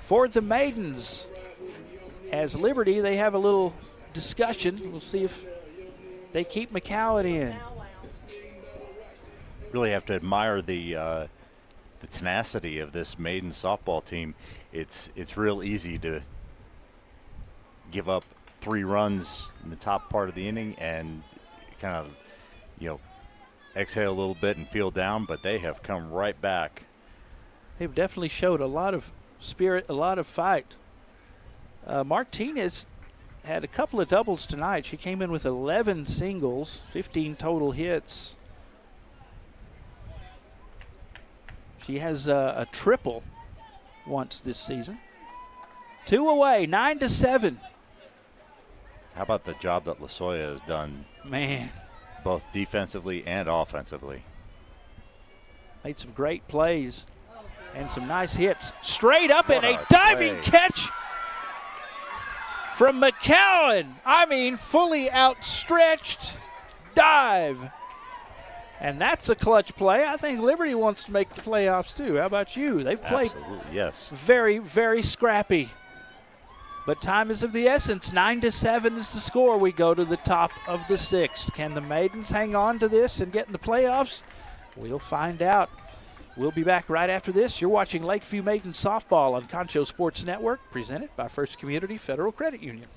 for the Maidens. As Liberty, they have a little discussion. We'll see if they keep McCowan in. Really have to admire the tenacity of this Maiden softball team. It's real easy to give up 3 runs in the top part of the inning and kind of, exhale a little bit and feel down, but they have come right back. They've definitely showed a lot of spirit, a lot of fight. Martinez had a couple of doubles tonight. She came in with 11 singles, 15 total hits. She has a triple once this season. 2 away, 9-7. How about the job that Lasoya has done? Man, both defensively and offensively. Made some great plays and some nice hits. Straight up and What a a diving play. catch from McCowan. I mean, fully outstretched dive. And that's a clutch play. I think Liberty wants to make the playoffs too. How about you? They've played Absolutely, yes. very, very scrappy. But time is of the essence. 9-7 is the score. We go to the top of the 6th. Can the Maidens hang on to this and get in the playoffs? We'll find out. We'll be back right after this. You're watching Lakeview Maidens softball on Concho Sports Network, presented by First Community Federal Credit Union.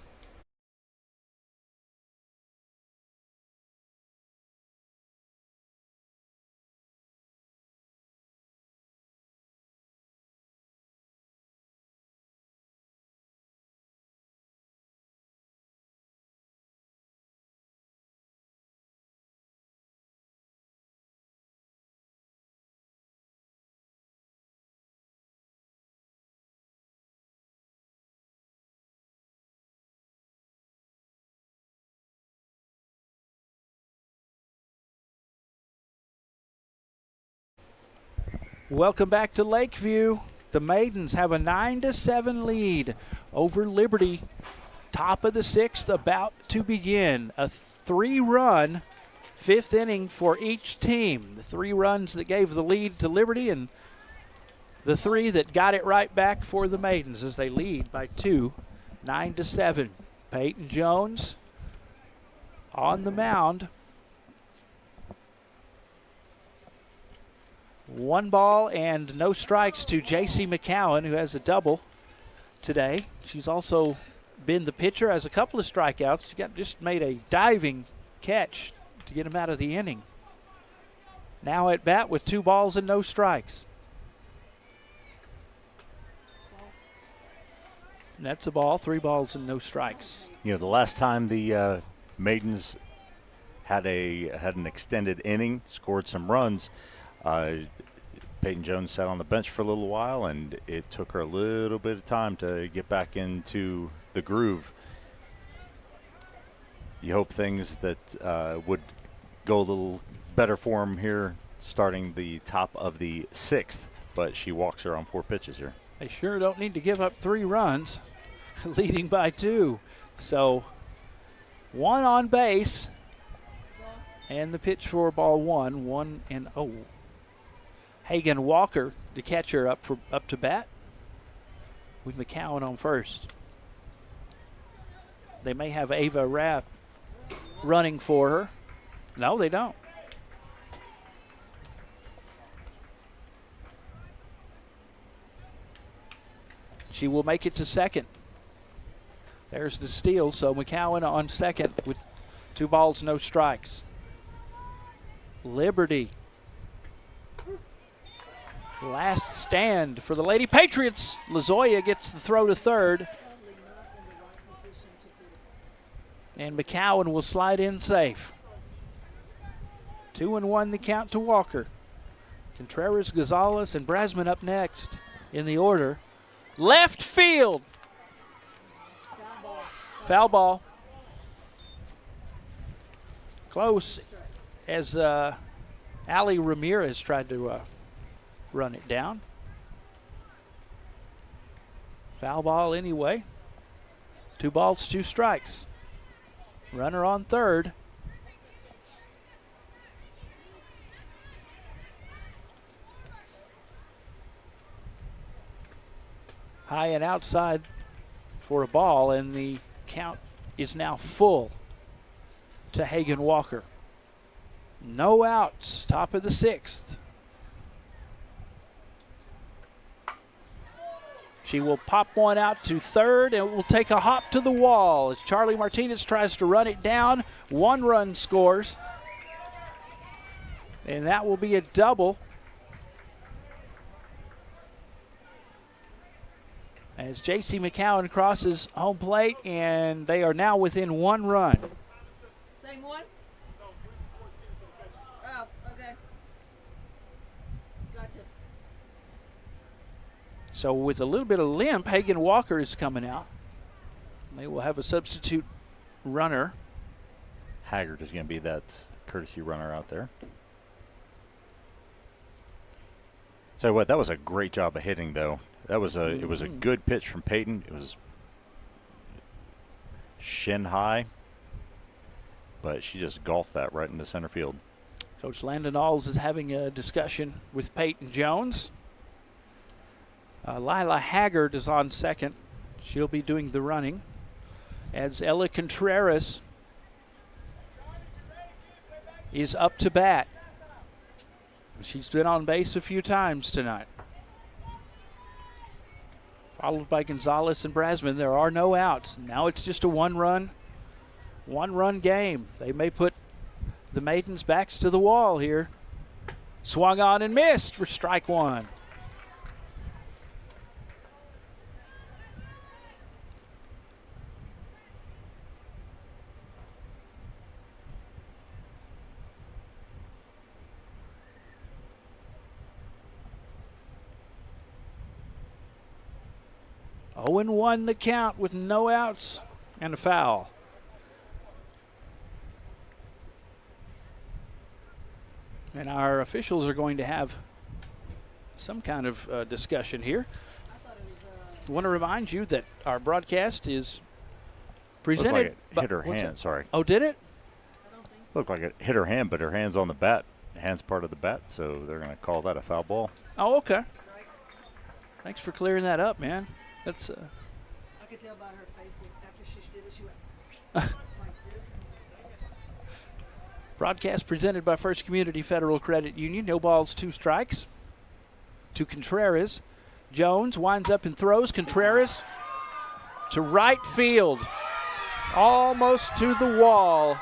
Welcome back to Lakeview. The Maidens have a 9-7 lead over Liberty. Top of the 6th about to begin. A 3-run 5th inning for each team. The 3 runs that gave the lead to Liberty and the 3 that got it right back for the Maidens as they lead by 2, 9-7. Peyton Jones on the mound. 1 ball and no strikes to J.C. McCowan, who has a double today. She's also been the pitcher, has a couple of strikeouts. She just made a diving catch to get him out of the inning. Now at bat with 2 balls and no strikes. And that's a ball, 3 balls and no strikes. You know, the last time the Maidens had an extended inning, scored some runs, Peyton Jones sat on the bench for a little while, and it took her a little bit of time to get back into the groove. You hope things that would go a little better for him here starting the top of the 6th, but she walks her on 4 pitches here. They sure don't need to give up 3 runs, leading by 2. So 1 on base, and the pitch for ball 1, 1-0. Hagan Walker, the catcher, up to bat with McCowan on first. They may have Ava Rapp running for her. No, they don't. She will make it to second. There's the steal, so McCowan on second with 2 balls, no strikes. Liberty. Last stand for the Lady Patriots. LaZoya gets the throw to third. And McCowan will slide in safe. 2-1 the count to Walker. Contreras, Gonzalez, and Brasman up next in the order. Left field. Foul ball. Close as Ali Ramirez tried to run it down. Foul ball anyway. 2 balls, 2 strikes. Runner on third. High and outside for a ball, and the count is now full to Hagan Walker. No outs, top of the 6th. She will pop one out to third, and it will take a hop to the wall as Charlie Martinez tries to run it down. 1 run scores, and that will be a double as J.C. McCowan crosses home plate, and they are now within 1 run. Same one? Oh, okay. Gotcha. So with a little bit of limp, Hagan Walker is coming out. They will have a substitute runner. Haggard is going to be that courtesy runner out there. Tell you what, that was a great job of hitting, though. It was a good pitch from Peyton. It was shin high, but she just golfed that right into center field. Coach Landon Alls is having a discussion with Peyton Jones. Lila Haggard is on second. She'll be doing the running. As Ella Contreras is up to bat. She's been on base a few times tonight. Followed by Gonzalez and Brasman. There are no outs. Now it's just a one-run game. They may put the Maidens' backs to the wall here. Swung on and missed for strike one. Oh, and 1 the count with no outs and a foul. And our officials are going to have some kind of discussion here. I want to remind you that our broadcast is presented. Looked like it hit her hand, sorry. Oh, did it? Looked like it hit her hand, but her hand's on the bat. Hand's part of the bat, so they're going to call that a foul ball. Oh, okay. Thanks for clearing that up, man. That's. I could tell by her face after she did it, she went. Broadcast presented by First Community Federal Credit Union. No balls, 2 strikes to Contreras. Jones winds up and throws. Contreras to right field. Almost to the wall.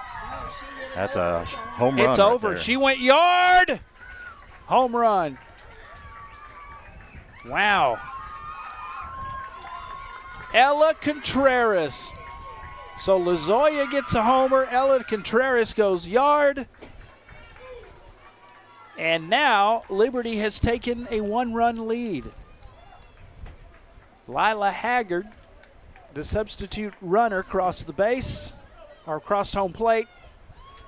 That's a home run. It's over. Right there. She went yard. Home run. Wow. Ella Contreras. So LaZoya gets a homer. Ella Contreras goes yard. And now Liberty has taken a 1-run lead. Lila Haggard, the substitute runner, crossed the base, or crossed home plate,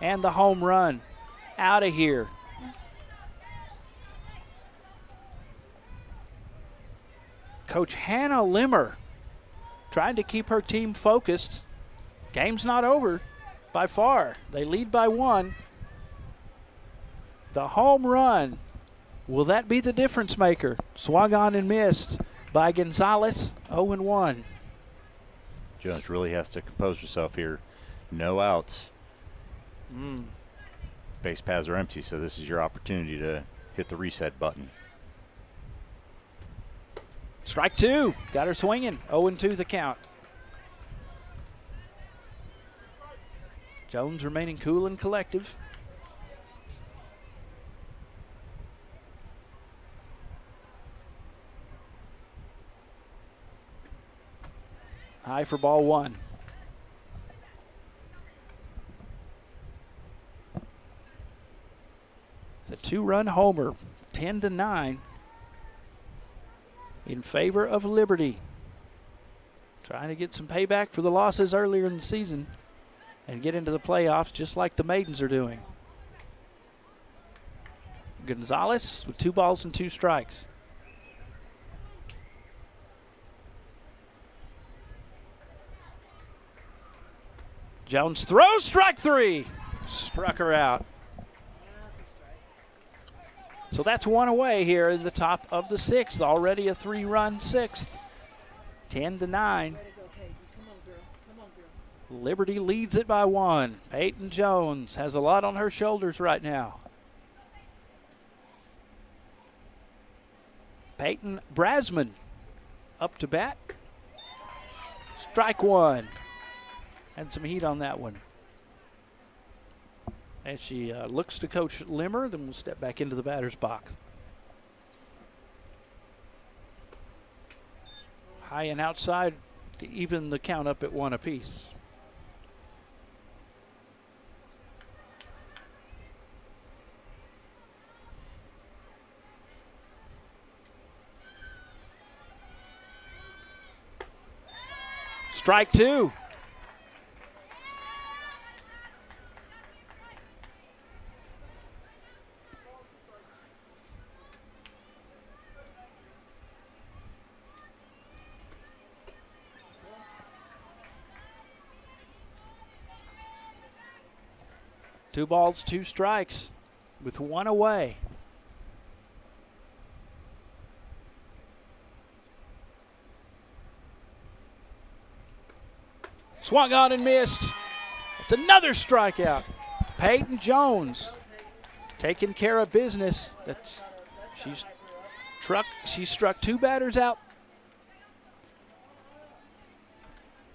and the home run. Out of here. Coach Hannah Limmer trying to keep her team focused. Game's not over by far. They lead by 1. The home run, will that be the difference maker? Swung on and missed by Gonzalez, 0-1. Jones really has to compose herself here. No outs. Base paths are empty, so this is your opportunity to hit the reset button. Strike 2, got her swinging, 0-2 the count. Jones remaining cool and collective. High for ball 1. It's a 2-run homer, 10-9 in favor of Liberty. Trying to get some payback for the losses earlier in the season and get into the playoffs just like the Maidens are doing. Gonzalez with 2 balls and 2 strikes. Jones throws, strike 3. Struck her out. So that's 1 away here in the top of the 6th. Already a 3-run 6th. 10-9. Liberty leads it by 1. Peyton Jones has a lot on her shoulders right now. Peyton Brasman up to bat. Strike 1. Had some heat on that one. As she looks to Coach Limmer, then we'll step back into the batter's box. High and outside to even the count up at 1 apiece. Strike 2. 2 balls, 2 strikes with 1 away. Swung on and missed. It's another strikeout. Peyton Jones taking care of business. She struck 2 batters out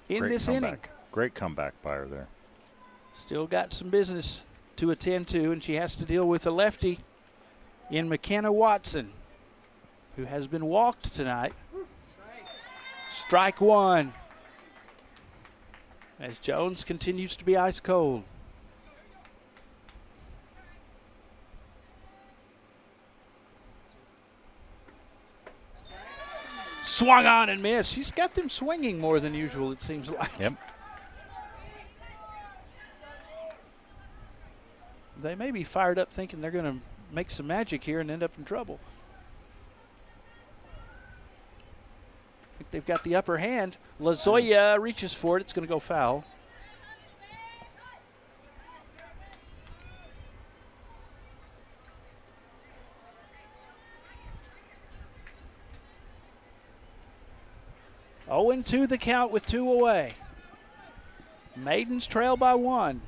in Great this comeback. inning. Great comeback by her there. Still got some business to attend to, and she has to deal with a lefty in McKenna Watson, who has been walked tonight. Strike 1. As Jones continues to be ice cold. Swung on and missed. She's got them swinging more than usual, it seems like. Yep. They may be fired up thinking they're going to make some magic here and end up in trouble. I think they've got the upper hand. Lazoya reaches for it. It's going to go foul. Oh, and 2 the count with 2 away. Maidens trail by 1.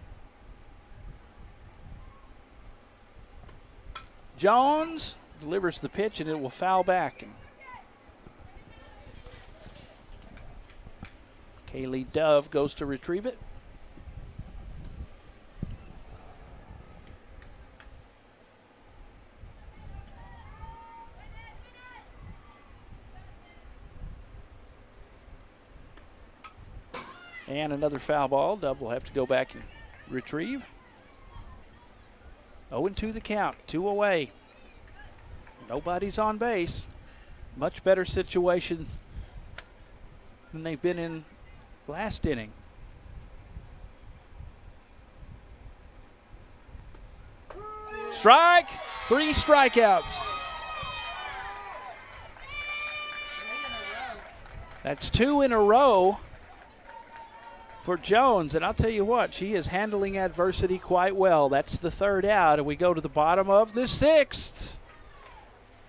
Jones delivers the pitch, and it will foul back. Kaylee Dove goes to retrieve it. And another foul ball. Dove will have to go back and retrieve. 0-2 the count, 2 away. Nobody's on base. Much better situation than they've been in last inning. Strike, 3 strikeouts. That's 2 in a row for Jones, and I'll tell you what, she is handling adversity quite well. That's the 3rd out, and we go to the bottom of the 6th.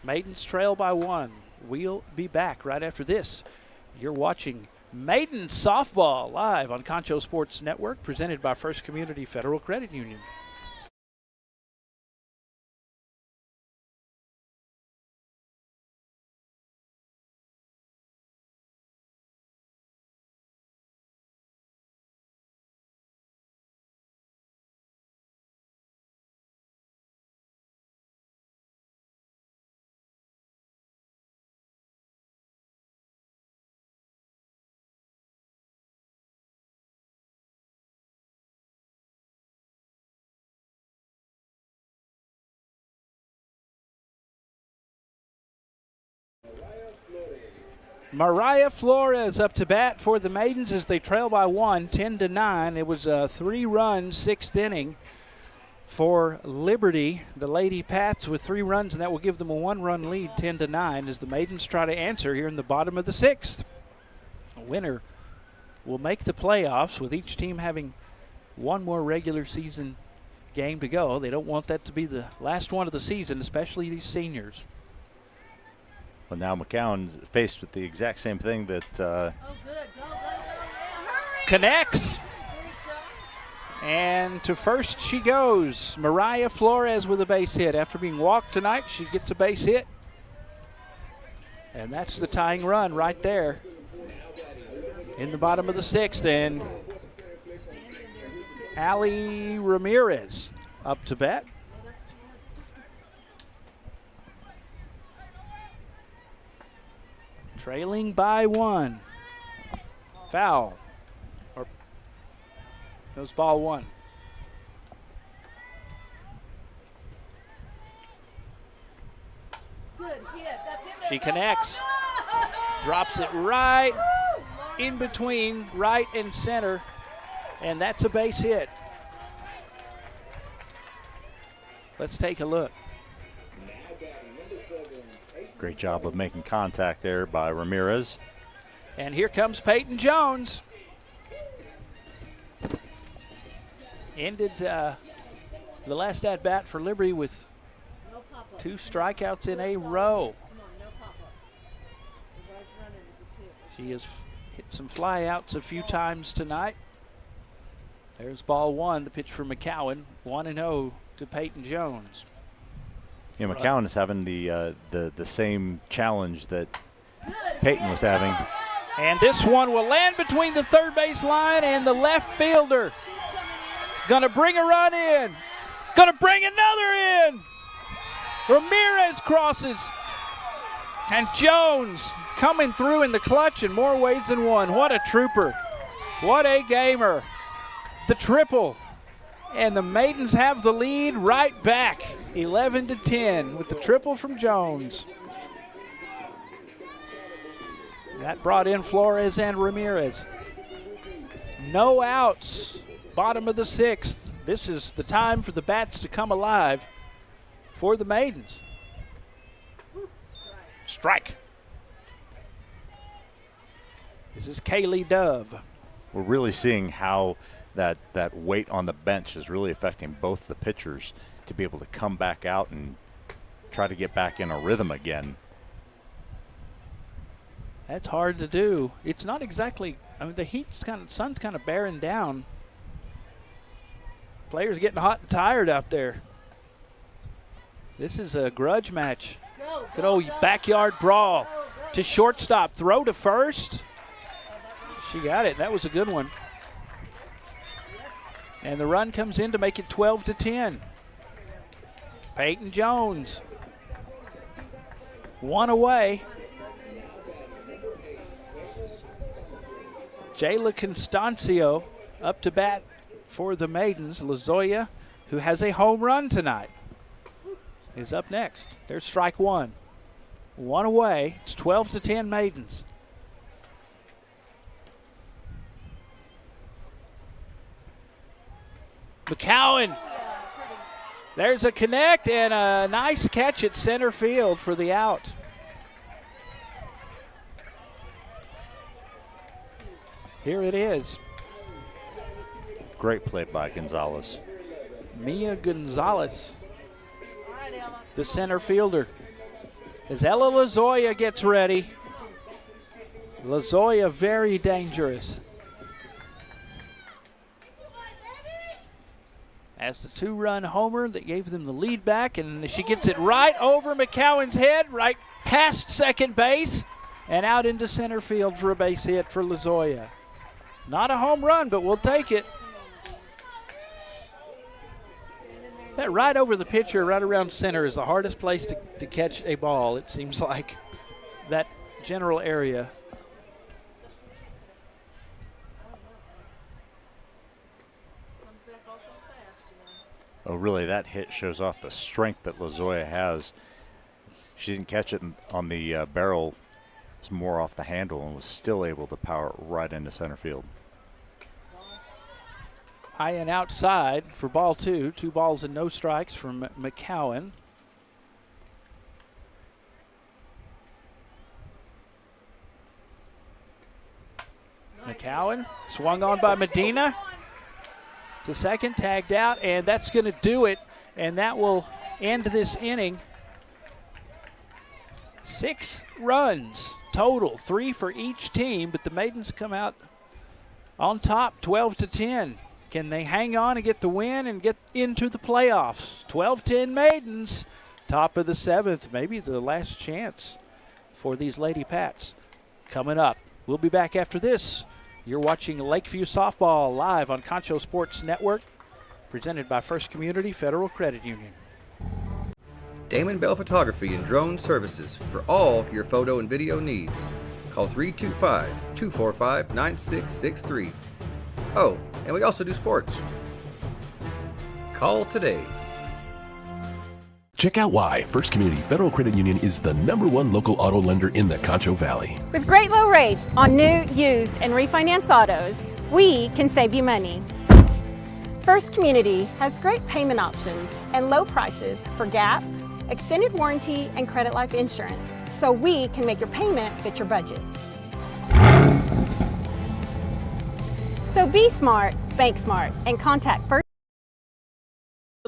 Maidens trail by 1. We'll be back right after this. You're watching Maidens Softball live on Concho Sports Network, presented by First Community Federal Credit Union. Mariah Flores up to bat for the Maidens as they trail by 1, 10-9. It was a 3-run 6th inning for Liberty. The Lady Pats with 3 runs, and that will give them a 1-run lead, 10-9, as the Maidens try to answer here in the bottom of the 6th. A winner will make the playoffs, with each team having 1 more regular season game to go. They don't want that to be the last one of the season, especially these seniors. Well, now McCown's faced with the exact same thing that Oh, good. Go, hurry! Connects. And to first she goes. Mariah Flores with a base hit. After being walked tonight, she gets a base hit. And that's the tying run right there in the bottom of the 6th. And Allie Ramirez up to bat. Trailing by 1. Foul. Or goes ball 1. Good hit. That's it. She connects. Drops it right in between right and center. And that's a base hit. Let's take a look. great job of making contact there by Ramirez. And here comes Peyton Jones. Ended the last at bat for Liberty with No pop-ups. 2 strikeouts in a row. Come on, no pop-ups. Everybody's running if it's hit. She has hit some flyouts a few times tonight. There's ball 1, the pitch for McCowan, 1-0 to Peyton Jones. Yeah, McCowan is having the same challenge that Peyton was having. And this one will land between the third base line and the left fielder. Gonna bring a run in. Gonna bring another in. Ramirez crosses. And Jones coming through in the clutch in more ways than one. What a trooper. What a gamer. The triple. And the Maidens have the lead right back. 11-10 with the triple from Jones. That brought in Flores and Ramirez. No outs. Bottom of the 6th. This is the time for the bats to come alive for the Maidens. Strike. This is Kaylee Dove. We're really seeing how that weight on the bench is really affecting both the pitchers to be able to come back out and try to get back in a rhythm again. That's hard to do. It's not exactly, I mean, the sun's kind of bearing down. Players getting hot and tired out there. This is a grudge match. Good old backyard brawl to shortstop. Throw to first. She got it. That was a good one. And the run comes in to make it 12-10. Peyton Jones. 1 away. Jayla Constancio up to bat for the Maidens. LaZoya, who has a home run tonight, is up next. There's strike 1. 1 away. It's 12-10 Maidens. McCowan. There's a connect and a nice catch at center field for the out. Here it is. Great play by Gonzalez. Mia Gonzalez, the center fielder. As Ella LaZoya gets ready. LaZoya very dangerous. As the 2-run homer that gave them the lead back, and she gets it right over McCowan's head, right past second base, and out into center field for a base hit for LaZoya. Not a home run, but we'll take it. That right over the pitcher, right around center, is the hardest place to catch a ball, it seems like, that general area. Oh, really, that hit shows off the strength that LaZoya has. She didn't catch it on the barrel. It was more off the handle and was still able to power it right into center field. High and outside for ball 2. 2 balls and no strikes from McCowan. McCowan swung on by Medina. To second, tagged out, and that's going to do it. And that will end this inning. 6 runs total, 3 for each team, but the Maidens come out on top, 12-10. Can they hang on and get the win and get into the playoffs? 12-10 Maidens, top of the 7th, maybe the last chance for these Lady Pats. Coming up, we'll be back after this. You're watching Lakeview Softball live on Concho Sports Network, presented by First Community Federal Credit Union. Damon Bell Photography and Drone Services for all your photo and video needs. Call 325-245-9663. Oh, and we also do sports. Call today. Check out why First Community Federal Credit Union is the #1 local auto lender in the Concho Valley. With great low rates on new, used, and refinance autos, we can save you money. First Community has great payment options and low prices for GAP, extended warranty, and credit life insurance, so we can make your payment fit your budget. So be smart, bank smart, and contact First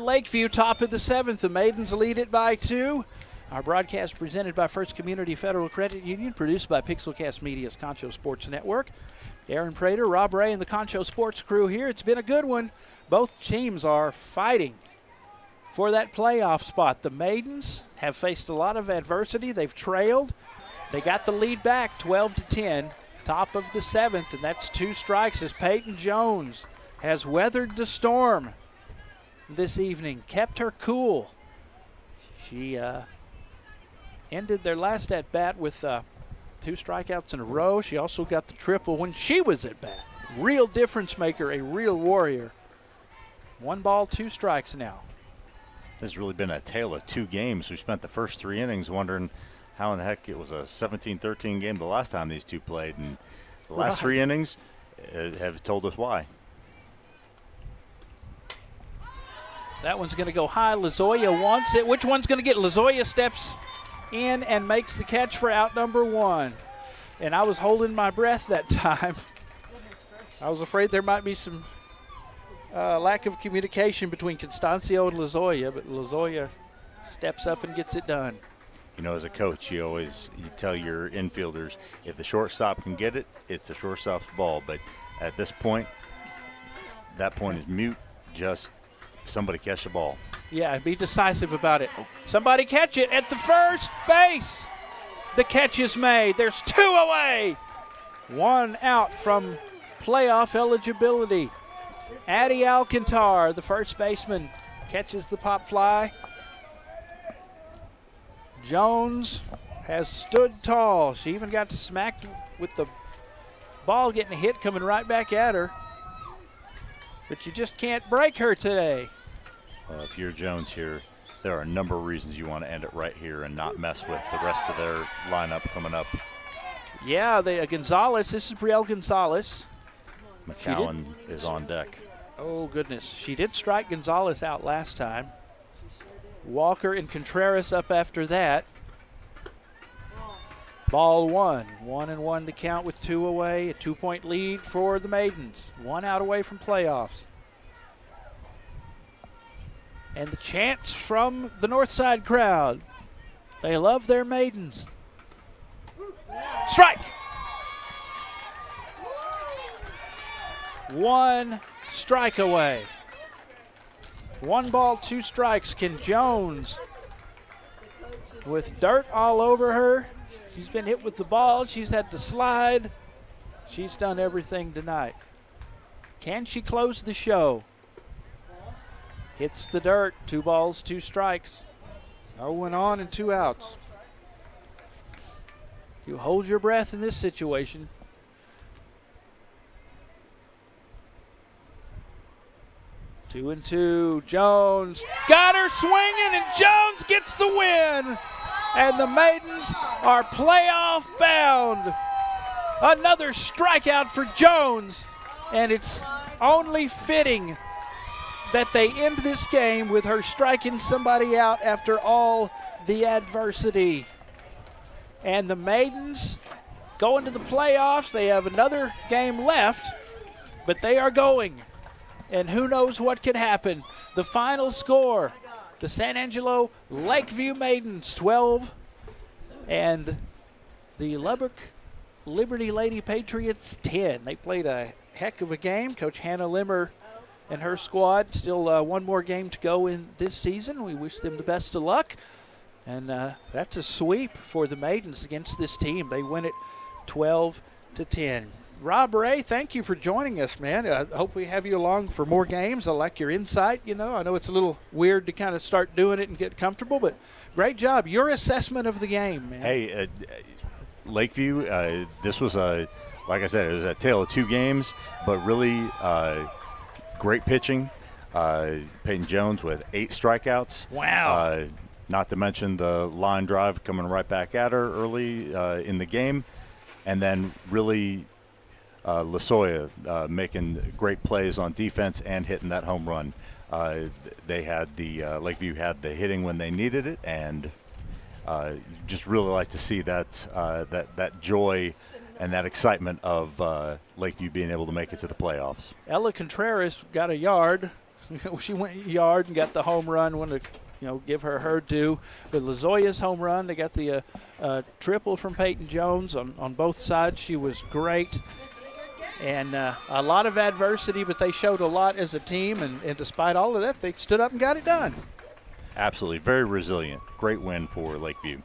Lakeview, top of the 7th. The Maidens lead it by 2. Our broadcast presented by First Community Federal Credit Union, produced by Pixelcast Media's Concho Sports Network. Aaron Prater, Rob Ray, and the Concho Sports crew here. It's been a good one. Both teams are fighting for that playoff spot. The Maidens have faced a lot of adversity. They've trailed. They got the lead back 12-10, top of the 7th, and that's 2 strikes as Peyton Jones has weathered the storm this evening, kept her cool. She ended their last at-bat with 2 strikeouts in a row. She also got the triple when she was at bat. Real difference maker, a real warrior. 1 ball, 2 strikes now. This has really been a tale of 2 games. We spent the first 3 innings wondering how in the heck it was a 17-13 game the last time these two played, and the last 3 innings have told us why. That one's going to go high. Lazoya wants it. Which one's going to get? Lazoya steps in and makes the catch for out number 1. And I was holding my breath that time. I was afraid there might be some lack of communication between Constancio and Lazoya, but Lazoya steps up and gets it done. You know, as a coach, you tell your infielders, if the shortstop can get it, it's the shortstop's ball. But at this point, that point is mute. Just somebody catch the ball. Yeah, be decisive about it. Somebody catch it at the first base. The catch is made. There's 2 away. 1 out from playoff eligibility. Addie Alcantar, the first baseman, catches the pop fly. Jones has stood tall. She even got smacked with the ball getting a hit coming right back at her. But you just can't break her today. If you're Jones here, there are a number of reasons you want to end it right here and not mess with the rest of their lineup coming up. Yeah, Gonzalez, this is Brielle Gonzalez. McCowan is on deck. Oh, goodness. She did strike Gonzalez out last time. Walker and Contreras up after that. Ball 1. 1-1 to count with 2 away. A 2-point lead for the Maidens. 1 out away from playoffs. And the chants from the north side crowd. They love their Maidens. Strike! 1 strike away. 1 ball, 2 strikes. Can Jones, with dirt all over her, she's been hit with the ball, she's had to slide, she's done everything tonight. Can she close the show? Hits the dirt. 2 balls, 2 strikes. 0 on and 2 outs. You hold your breath in this situation. Two and two. Jones got her swinging, and Jones gets the win. And the Maidens are playoff bound. Another strikeout for Jones, and it's only fitting that they end this game with her striking somebody out after all the adversity. And the Maidens go into the playoffs. They have another game left, but they are going. And who knows what could happen. The final score, the San Angelo Lakeview Maidens 12 and the Lubbock Liberty Lady Patriots 10. They played a heck of a game. Coach Hannah Limmer and her squad, still 1 more game to go in this season. We wish them the best of luck. And that's a sweep for the Maidens against this team. They win it 12-10. Rob Ray, thank you for joining us, man. I hope we have you along for more games. I like your insight. You know, I know it's a little weird to kind of start doing it and get comfortable, but great job. Your assessment of the game, man. Hey, Lakeview, this was like I said, it was a tale of 2 games, but really great pitching. Peyton Jones with 8 strikeouts. Wow. Not to mention the line drive coming right back at her early in the game. And then really Lasoya making great plays on defense and hitting that home run. They had Lakeview had the hitting when they needed it, and just really like to see that joy and that excitement of Lakeview being able to make it to the playoffs. Ella Contreras got a yard. She went yard and got the home run. Want to, give her due. But LaZoya's home run, they got the triple from Peyton Jones on both sides. She was great. And a lot of adversity, but they showed a lot as a team. And despite all of that, they stood up and got it done. Absolutely. Very resilient. Great win for Lakeview.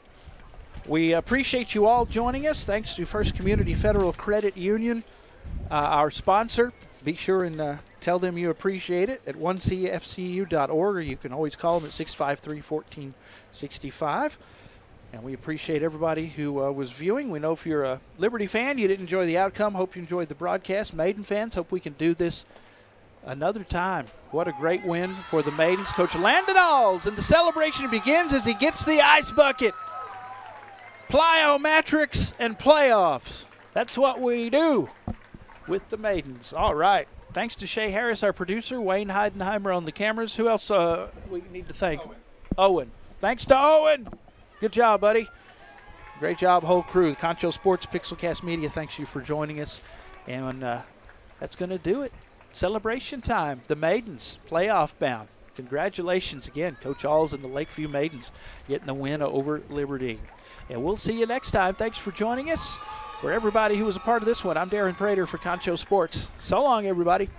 We appreciate you all joining us. Thanks to First Community Federal Credit Union, our sponsor. Be sure and tell them you appreciate it at 1cfcu.org, or you can always call them at 653-1465. And we appreciate everybody who was viewing. We know if you're a Liberty fan, you didn't enjoy the outcome. Hope you enjoyed the broadcast. Maiden fans, hope we can do this another time. What a great win for the Maidens. Coach Landon Alls, and the celebration begins as he gets the ice bucket. Plyometrics and playoffs. That's what we do with the Maidens. All right. Thanks to Shay Harris, our producer, Wayne Heidenheimer on the cameras. Who else we need to thank? Owen. Thanks to Owen. Good job, buddy. Great job, whole crew. Concho Sports, Pixelcast Media, thanks you for joining us. And that's going to do it. Celebration time. The Maidens, playoff bound. Congratulations again, Coach Alls and the Lakeview Maidens getting the win over Liberty. And we'll see you next time. Thanks for joining us. For everybody who was a part of this one, I'm Darren Prater for Concho Sports. So long, everybody.